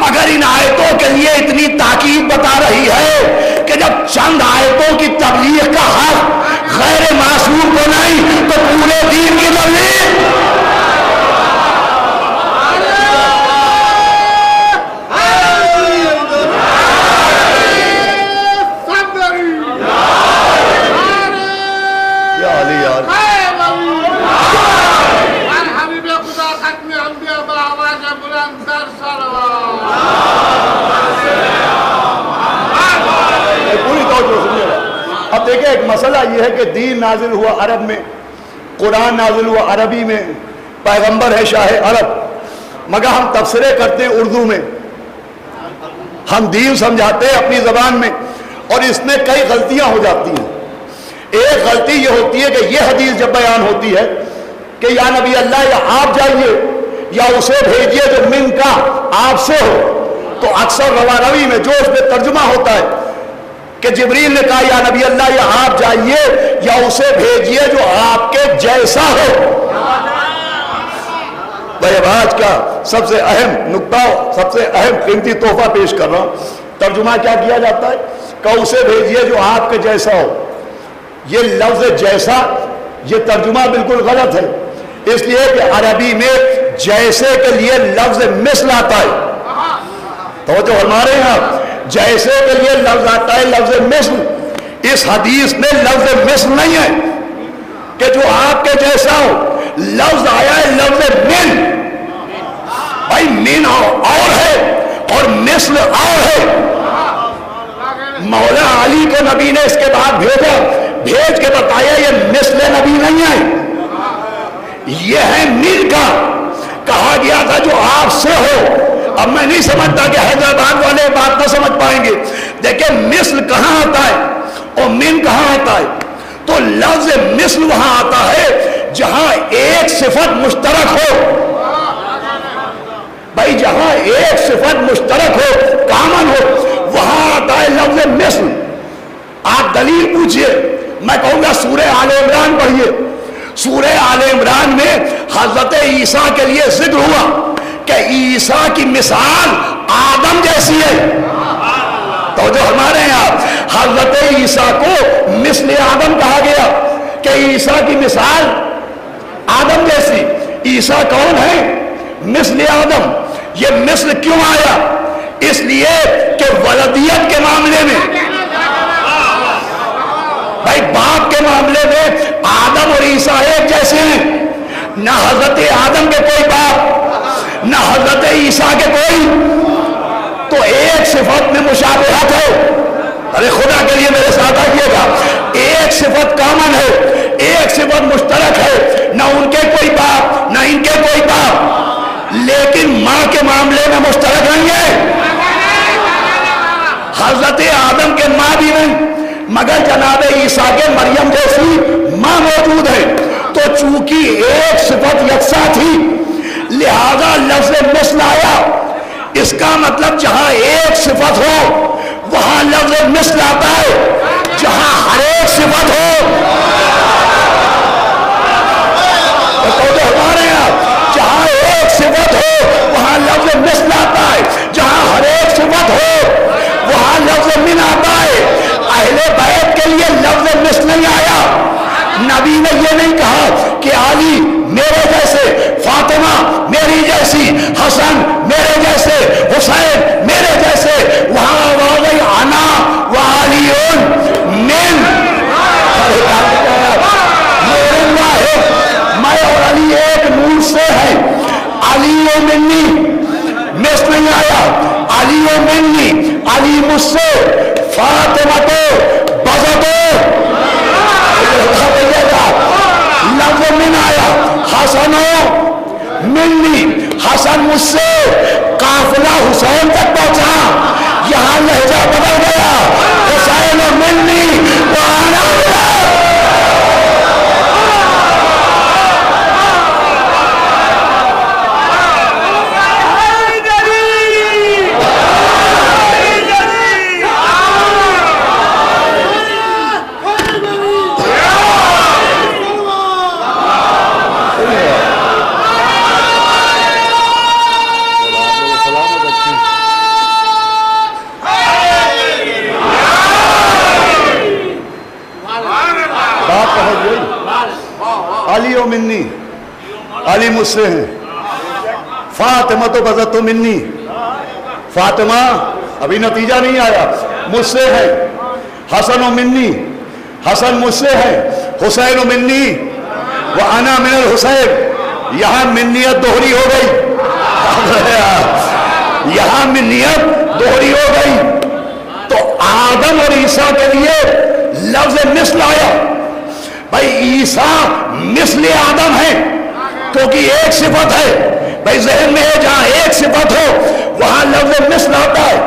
مگر ان آیتوں کے لیے اتنی تاکید بتا رہی ہے کہ جب چند آیتوں کی تبلیغ کا حق غیر معصوم کو نہیں تو پورے دین کی تبلیغ۔ اب دیکھیں ایک مسئلہ یہ ہے کہ دین نازل ہوا عرب میں، قرآن نازل ہوا عربی میں، پیغمبر ہے شاہ عرب، مگر ہم تفسیریں کرتے ہیں اردو میں، ہم دین سمجھاتے ہیں اپنی زبان میں، اور اس میں کئی غلطیاں ہو جاتی ہیں۔ ایک غلطی یہ ہوتی ہے کہ یہ حدیث جب بیان ہوتی ہے کہ یا نبی اللہ یا آپ جائیے یا اسے بھیجیے جو من کا آپ سے ہو، تو اکثر روا روی میں جو اس میں ترجمہ ہوتا ہے کہ جبریل نے کہا یا نبی اللہ یا آپ جائیے یا اسے بھیجیے جو آپ کے جیسا ہو۔ بھائی اب آج کا سب سے اہم نکتہ، سب سے اہم قیمتی تحفہ پیش کر رہا ہوں۔ ترجمہ کیا کیا جاتا ہے کہ اسے بھیجیے جو آپ کے جیسا ہو۔ یہ لفظ جیسا، یہ ترجمہ بالکل غلط ہے، اس لیے کہ عربی میں جیسے کے لیے لفظ مثل آتا ہے، تو جو ہمارے یہاں جیسے کے لیے لفظ آتا ہے لفظ مثل، اس حدیث میں لفظ مثل نہیں ہے کہ جو آپ کے جیسا ہو، لفظ آیا ہے لفظ من. بھائی من اور ہے اور مثل اور ہے. مولا علی کو نبی نے اس کے بعد بھیجا، بھیج کے بتایا یہ مثل نبی نہیں ہے، یہ ہے من کا. کہا گیا تھا جو آپ سے ہو. اب میں نہیں سمجھتا کہ حیدرآباد والے بات نہ سمجھ پائیں گے. دیکھیں مثل کہاں آتا ہے اور من کہاں آتا ہے؟ تو لفظ مثل وہاں آتا ہے جہاں ایک صفت مشترک ہو. بھائی جہاں ایک صفت مشترک ہو، کامن ہو، وہاں آتا ہے لفظ مثل. آپ دلیل پوچھئے، میں کہوں گا سورہ آل عمران پڑھیے. سورہ آل عمران میں حضرت عیسیٰ کے لیے ذکر ہوا کہ عیسیٰ کی مثال آدم جیسی ہے. تو جو ہمارے یہاں حضرت عیسیٰ کو مثل آدم کہا گیا کہ عیسیٰ کی مثال آدم جیسی. عیسیٰ کون ہے؟ مثل آدم. یہ مثل کیوں آیا؟ اس لیے کہ ولدیت کے معاملے میں، بھائی باپ کے معاملے میں آدم اور عیسیٰ ایک جیسے ہیں. نہ حضرت آدم کے کوئی باپ نہ حضرت عیسیٰ کے کوئی. تو ایک صفت میں مشابہت ہے. ارے خدا کے لیے میرے ساتھ آئیے گا. ایک صفت کامن ہے، ایک صفت مشترک ہے. نہ ان کے کوئی باپ نہ ان کے کوئی باپ، لیکن ماں کے معاملے میں مشترک نہیں ہے. حضرت آدم کے ماں بھی نہیں، مگر جناب عیسیٰ کے مریم جیسی ماں موجود ہے. تو چونکہ ایک صفت یکساں تھی لہذا لفظ مثل آیا. اس کا مطلب جہاں ایک صفت ہو وہاں لفظ مثل آتا ہے. جہاں ہر ایک صفت ہو، تو ہمارے یہاں جہاں ایک صفت ہو وہاں لفظ مثل آتا ہے. جہاں ہر ایک صفت ہو وہاں لفظ من آتا ہے. اہل بیت کے لیے لفظ مثل نہیں آیا. نبی نے یہ نہیں کہا کہ علی میرے جیسے، فاطمہ میری جیسی، حسن میرے جیسے، حسین میرے جیسے. وہاں آواز آئی انا وعلیون من. میں اور علی ایک نور سے ہے. علی و منی مثل نہیں آیا. علی و منی، علی مجھ سے، فاطمہ تو بزتو لفظ من آیا. حسن و منی، حسن مجھ سے، قافلہ حسین تک پہنچا. یہاں لہجہ بدل گیا. حسین و منی وانا علی و منی، علی مجھ سے ہیں. فاطمہ تو بزت منی، فاطمہ ابھی نتیجہ نہیں آیا، مجھ سے ہے. حسن و منی، حسن مجھ سے ہے. حسین و منی وانا من الحسین. یہاں منیت دوہری ہو گئی. یہاں منیت دوہری ہو گئی. تو آدم اور عیسیٰ کے لیے لفظ مثل آیا. بھائی عیسیٰ مثل آدم ہے کیونکہ ایک صفت ہے. بھائی ذہن میں ہے جہاں ایک صفت ہو وہاں لفظ مثل آتا ہے.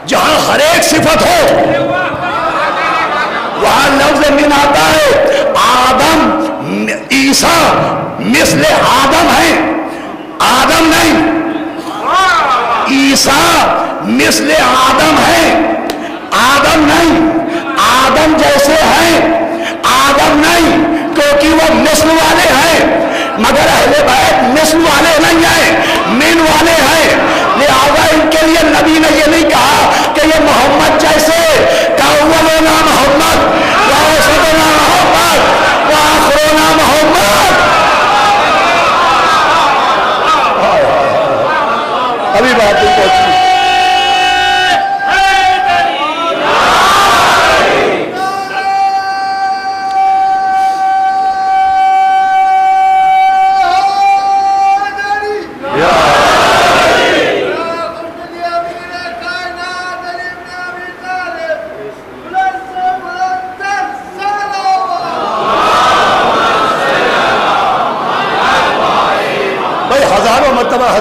جہاں ہر ایک صفت ہو وہاں لفظ من آتا ہے. آدم عیسیٰ مثل آدم ہے، آدم نہیں. عیسیٰ مثل آدم ہے، آدم نہیں. آدم جیسے ہیں، آدم نہیں، کیونکہ وہ مثل والے ہیں. مگر اہل بیت مثل والے نہیں ہیں، من والے ہیں. لہذا ان کے لیے نبی نے یہ نہیں کہا کہ یہ محمد جیسے کاولنا محمد واسطنا محمد وآخرنا محمد.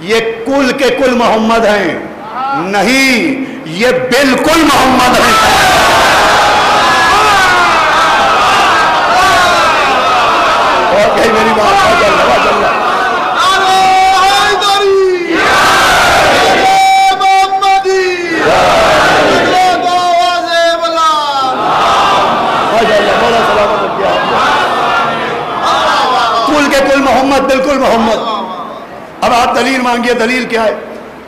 یہ کل کے کل محمد ہیں، نہیں، یہ بالکل محمد ہیں۔ اور کہیں میری بات چل رہا کل محمد، بالکل محمد۔ اب آپ دلیل مانگیے، دلیل کیا ہے؟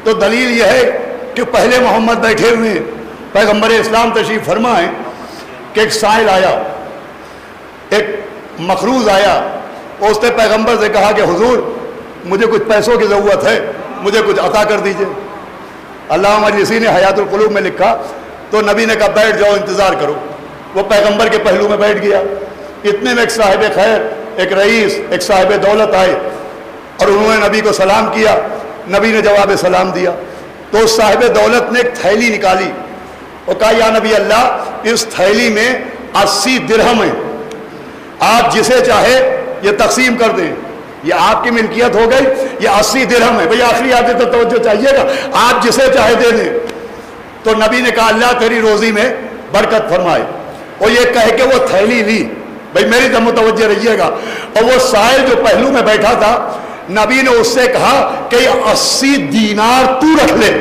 تو دلیل یہ ہے کہ پہلے محمد بیٹھے ہوئے ہیں، پیغمبر اسلام تشریف فرما ہے کہ ایک سائل آیا، ایک مخروض آیا، اس نے پیغمبر سے کہا کہ حضور مجھے کچھ پیسوں کی ضرورت ہے، مجھے کچھ عطا کر دیجئے۔ علامہ مجلسی نے حیات القلوب میں لکھا تو نبی نے کہا بیٹھ جاؤ، انتظار کرو۔ وہ پیغمبر کے پہلو میں بیٹھ گیا۔ اتنے میں ایک صاحب خیر، ایک رئیس، ایک صاحب دولت آئے اور انہوں نے نبی کو سلام کیا۔ نبی نے جواب سلام دیا تو اس صاحب دولت نے ایک تھیلی نکالی اور کہا یا نبی اللہ، اس تھیلی میں 80 درہم ہیں، آپ جسے چاہے یہ تقسیم کر دیں، یہ آپ کی ملکیت ہو گئی، یہ 80 درہم ہے۔ بھئی آخری آتے تو توجہ چاہیے گا، آپ جسے چاہے دے دیں۔ تو نبی نے کہا اللہ تیری روزی میں برکت فرمائے، اور یہ کہہ کے وہ تھیلی لی۔ بھئی میری طرف متوجہ رہیے گا۔ اور وہ سائل جو پہلو میں بیٹھا تھا، نبی نے اس سے کہا کہ یہ 80 دینار تو رکھ لے۔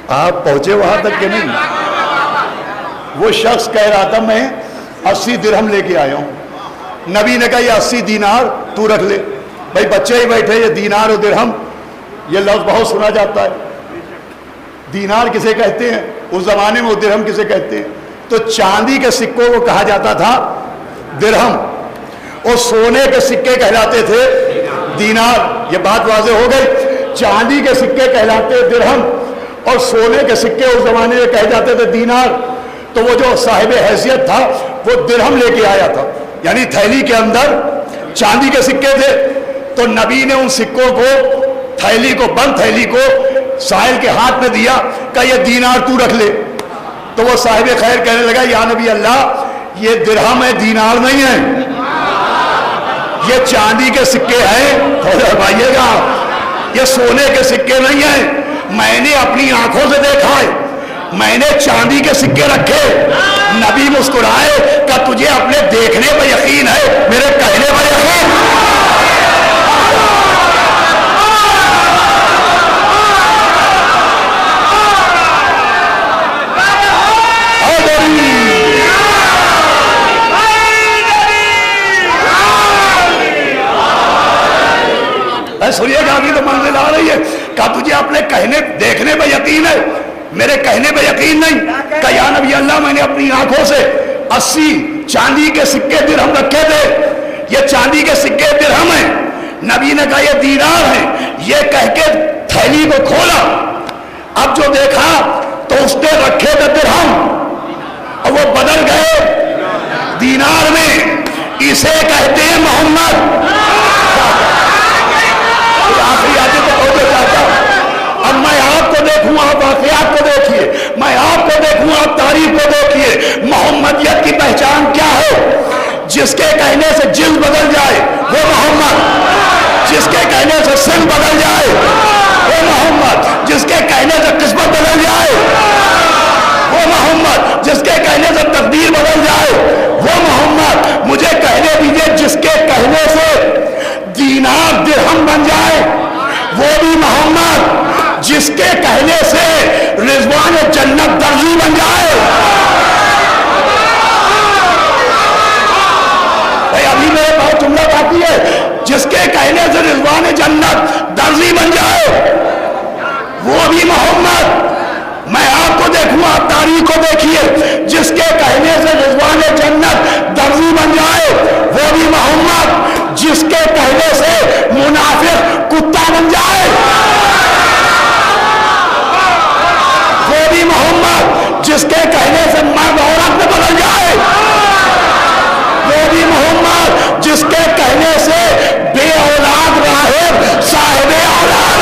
آپ پہنچے وہاں تک کہ نہیں؟ وہ شخص کہہ رہا تھا میں 80 درہم لے کے آیا ہوں۔ نبی نے کہا یہ 80 دینار تو رکھ لے۔ بھئی بچے ہی بیٹھے، یہ دینار و درہم یہ لفظ بہت سنا جاتا ہے۔ دینار کسے کہتے ہیں؟ اس زمانے میں وہ درہم کسے کہتے ہیں؟ تو چاندی کے سکوں کو کہا جاتا تھا درہم، اور سونے کے سکے کہلاتے تھے دینار۔ یہ بات واضح ہو گئی، چاندی کے سکے کہلاتے درہم اور سونے کے سکے اس زمانے میں کہے جاتے تھے دینار۔ تو وہ جو صاحب حیثیت تھا وہ درہم لے کے آیا تھا، یعنی تھیلی کے اندر چاندی کے سکے تھے۔ تو نبی نے ان سکوں کو، تھیلی کو، بند تھیلی کو سائل کے ہاتھ میں دیا کہ یہ دینار تو رکھ لے۔ تو وہ صاحب خیر کہنے لگا یا نبی اللہ، یہ درہم ہے، دینار نہیں ہے، یہ چاندی کے سکے ہیں، فرمائیے گا، یہ سونے کے سکے نہیں ہیں۔ میں نے اپنی آنکھوں سے دیکھا ہے، میں نے چاندی کے سکے رکھے۔ نبی مسکرائے کہ تجھے اپنے دیکھنے پر یقین ہے، میرے کہنے پر یقین؟ سنیے گا، ابھی تو منزل آ رہی ہے۔ کہا تجھے اپنے کہنے دیکھنے پہ یقین ہے، میرے کہنے پہ یقین نہیں؟ کہ یا نبی اللہ میں نے اپنی آنکھوں سے 80 چاندی کے سکے درہم رکھے تھے، یہ چاندی کے سکے درہم ہیں۔ نبی نے کہا یہ دینار ہیں۔ یہ کہہ کے تھیلی کو کھولا، اب جو دیکھا تو اس نے رکھے تھے درہم اور وہ بدل گئے دینار میں۔ اسے کہتے ہیں محمد۔ آخری آتے تو پہنچے چاہتا ہوں۔ اب میں آپ کو دیکھوں، آپ واقعات کو دیکھیے، میں آپ کو دیکھوں، آپ تاریخ کو دیکھیے۔ محمدیت کی پہچان کیا ہے؟ جس کے کہنے سے جلد بدل جائے وہ محمد، جس کے کہنے سے سن بدل جائے وہ محمد، جس کے کہنے سے قسمت بدل جائے وہ محمد، جس کے کہنے سے تقدیر بدل جائے وہ محمد۔ مجھے کہنے دیجئے جس کے کہنے سے دینار درہم بن جائے وہ بھی محمد، جس کے کہنے سے رضوان جنت درزی بن جائے۔ بھئی ابھی میرے بہت جملہ باقی ہے، جس کے کہنے سے رضوان جنت درزی بن جائے وہ بھی محمد۔ میں آپ کو دیکھوں، آپ تاریخ کو دیکھیے، جس کے کہنے سے رضوان جنت درزی بن جائے وہ بھی محمد، جس کے کہنے سے منافق کتا بن جائے وہ بھی محمد، جس کے کہنے سے مرد عورت میں بدل جائے وہ بھی محمد، جس کے کہنے سے بے اولاد راہب صاحب اولاد۔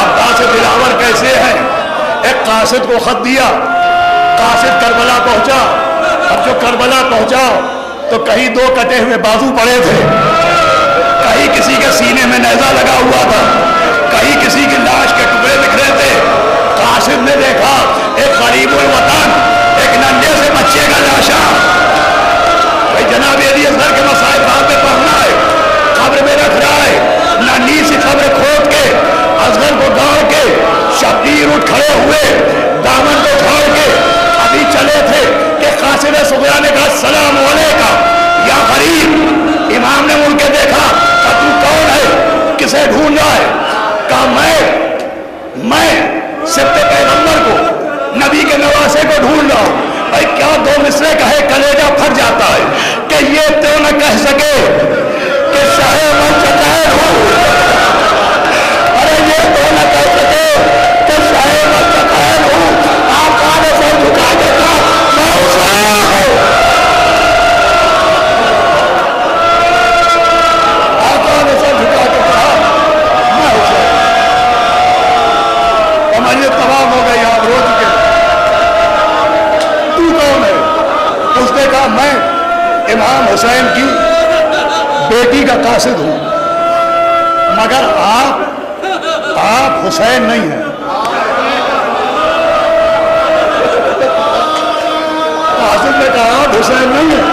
عباس دلاور کیسے ہیں؟ ایک قاصد کو خط دیا، قاصد کربلا پہنچا. اب جو کربلا پہنچا تو کہیں 2 کٹے ہوئے بازو پڑے تھے، کہیں کسی کے سینے میں نیزہ لگا ہوا تھا، کہیں کسی کی لاش کے ٹکڑے بکھرے تھے. قاصد نے دیکھا ایک غریب الوطن، ایک ننھے سے بچے کا لاشا. بھائی جناب علی اصغر کے مسائل وہاں پہ پڑھنا ہے، قبر میں رکھ رہا ہے، ننھی سی قبر کھود کے اصغر کو گاڑ کے شبیر اٹھ کھڑے ہوئے، دامن کو چھوڑ کے ابھی چلے تھے کہ قاصد صغرا نے کہا السلام علیکم یا غریب. امام نے مڑ کے دیکھا کہ تو کون ہے، کسے ڈھونڈ رہا ہے؟ کہا میں سبت پیغمبر کو، نبی کے نواسے کو ڈھونڈ رہا ہوں. بھائی کیا 2 مصرے کہے کلیجہ پھٹ جاتا ہے کہ یہ تو نہ کہہ سکے کہ شاہ من چکیر ہوں. ارے یہ تو نہ کہہ سکے کہ شاہ من چکیر ہوں. آپ آنے سے جھکا دیتا میں حسین ہوں. آپ آنے سے جھکا دیتا میں حسین. ہماری تمام ہو گئی، آپ رو چکے. تو کون ہے؟ اس نے کہا میں امام حسین کی بیٹی کا قاصد ہوں، مگر آپ حسین نہیں ہیں. قاصد نے کہا آپ حسین نہیں ہیں.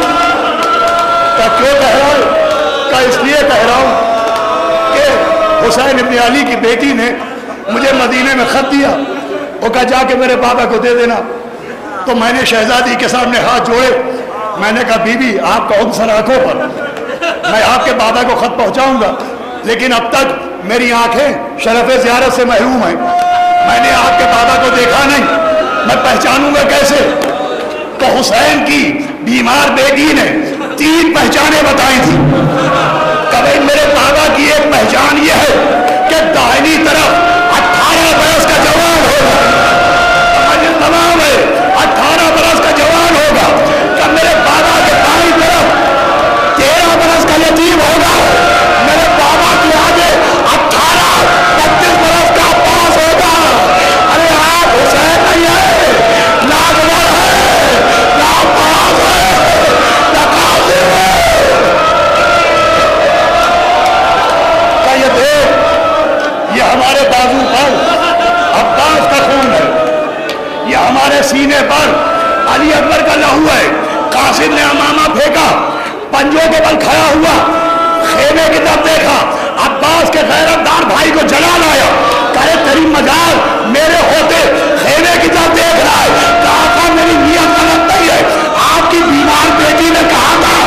کہا کیوں کہہ رہا ہے؟ کہا اس لیے کہہ رہا ہوں کہ حسین ابن علی کی بیٹی نے مجھے مدینے میں خط دیا، وہ کہا جا کے میرے بابا کو دے دینا. تو میں نے شہزادی کے سامنے ہاتھ جوڑے، میں نے کہا بی بی آپ کا حکم سر آنکھوں پر، میں آپ کے بابا کو خط پہنچاؤں گا، لیکن اب تک میری آنکھیں شرف زیارت سے محروم ہیں، میں نے آپ کے بابا کو دیکھا نہیں، میں پہچانوں گا کیسے؟ تو حسین کی بیمار بیٹی نے 3 پہچانیں بتائی تھی. کبھی میرے بابا کی ایک پہچان یہ ہے کہ داہنی طرف 18 برس کا جوان ہوگا، تمام ہے 18 برس کا جوان ہوگا. کہ میرے بابا کے بائیں طرف 13 برس کا یتیم ہوگا، میرے بابا کے آگے 18-25 برس کا عباس ہوگا. ارے آپ حسین نہیں ہے، نہ اکبر ہے، نہ عباس ہے، نہ قاسم ہے. کہ یہ دیکھ، یہ ہمارے بازو پر عباس کا خون ہے، یہ ہمارے سینے پر علی اکبر کا لہو ہے. قاصد نے امامہ پھینکا، پنجوں کے بل کھڑا ہوا، خیمے کی طرف دیکھا، عباس کے غیرتدار بھائی کو جلا لایا. کہے تیری مجال میرے ہوتے خیمے کی طرف دیکھ رہا ہے. کہا تھا میری نیت غلط نہیں ہے، آپ کی بیمار بیٹی نے کہا تھا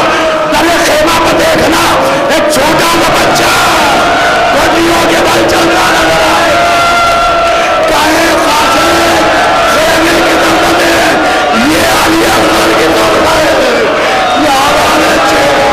تلے خیمہ پہ دیکھنا، ایک چھوٹا سا بچہ گوٹیوں کے بل چل رہا نظر آئے. کہے قاصد خیمے کی طرف دیکھ، یہ علی اکبر کی طرف ہے، یہ ہمارے چہرے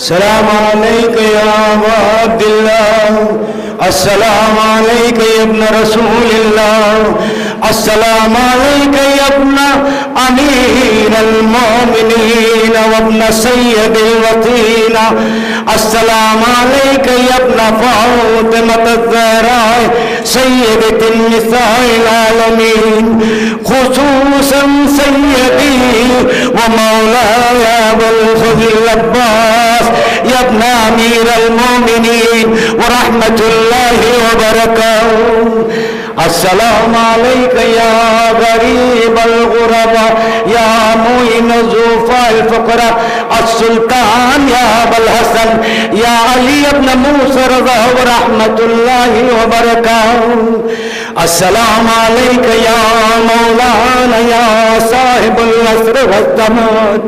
السلام علیکم یا عبد اللہ، السلام علیکم یا ابن رسول اللہ، السلام علیکم یا ابن امیر المومنین و ابن سید الوطین، السلام علیکم یا ابن فاطمۃ الزہراء سیدۃ النساء العالمین، خصوصا سیدی و مولاي ابو الفضل العباس یا ابن امیر المومنین ورحمۃ اللہ وبرکاتہ. السلام علیکم یا غریب الغرباء یا معین الضعفاء الفقراء السلطان یا ابو الحسن یا علی ابن موسیٰ رضا ورحمۃ اللہ وبرکاتہ. السلام علیکم یا مولانا یا صاحب اللہ العصر والزمان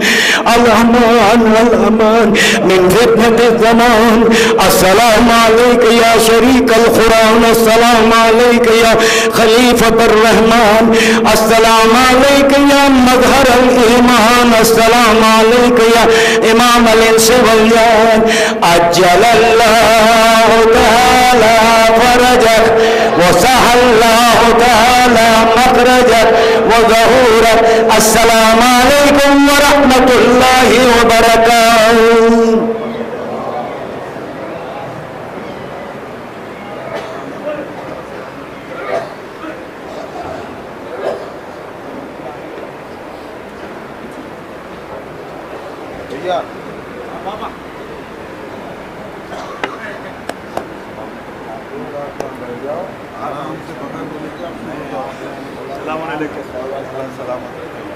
الأمان الأمان من فتنة الزمان السلام عليك يا شريك القرآن السلام عليك يا خليفة الرحمن السلام عليك يا مظهر الإيمان السلام عليك يا إمام الإنس والجان أجل الله تعالى فرجك وسهل الله تعالى مخرجك وظهورك السلام عليكم ورحمة الله وبركاته. السلام علیکم.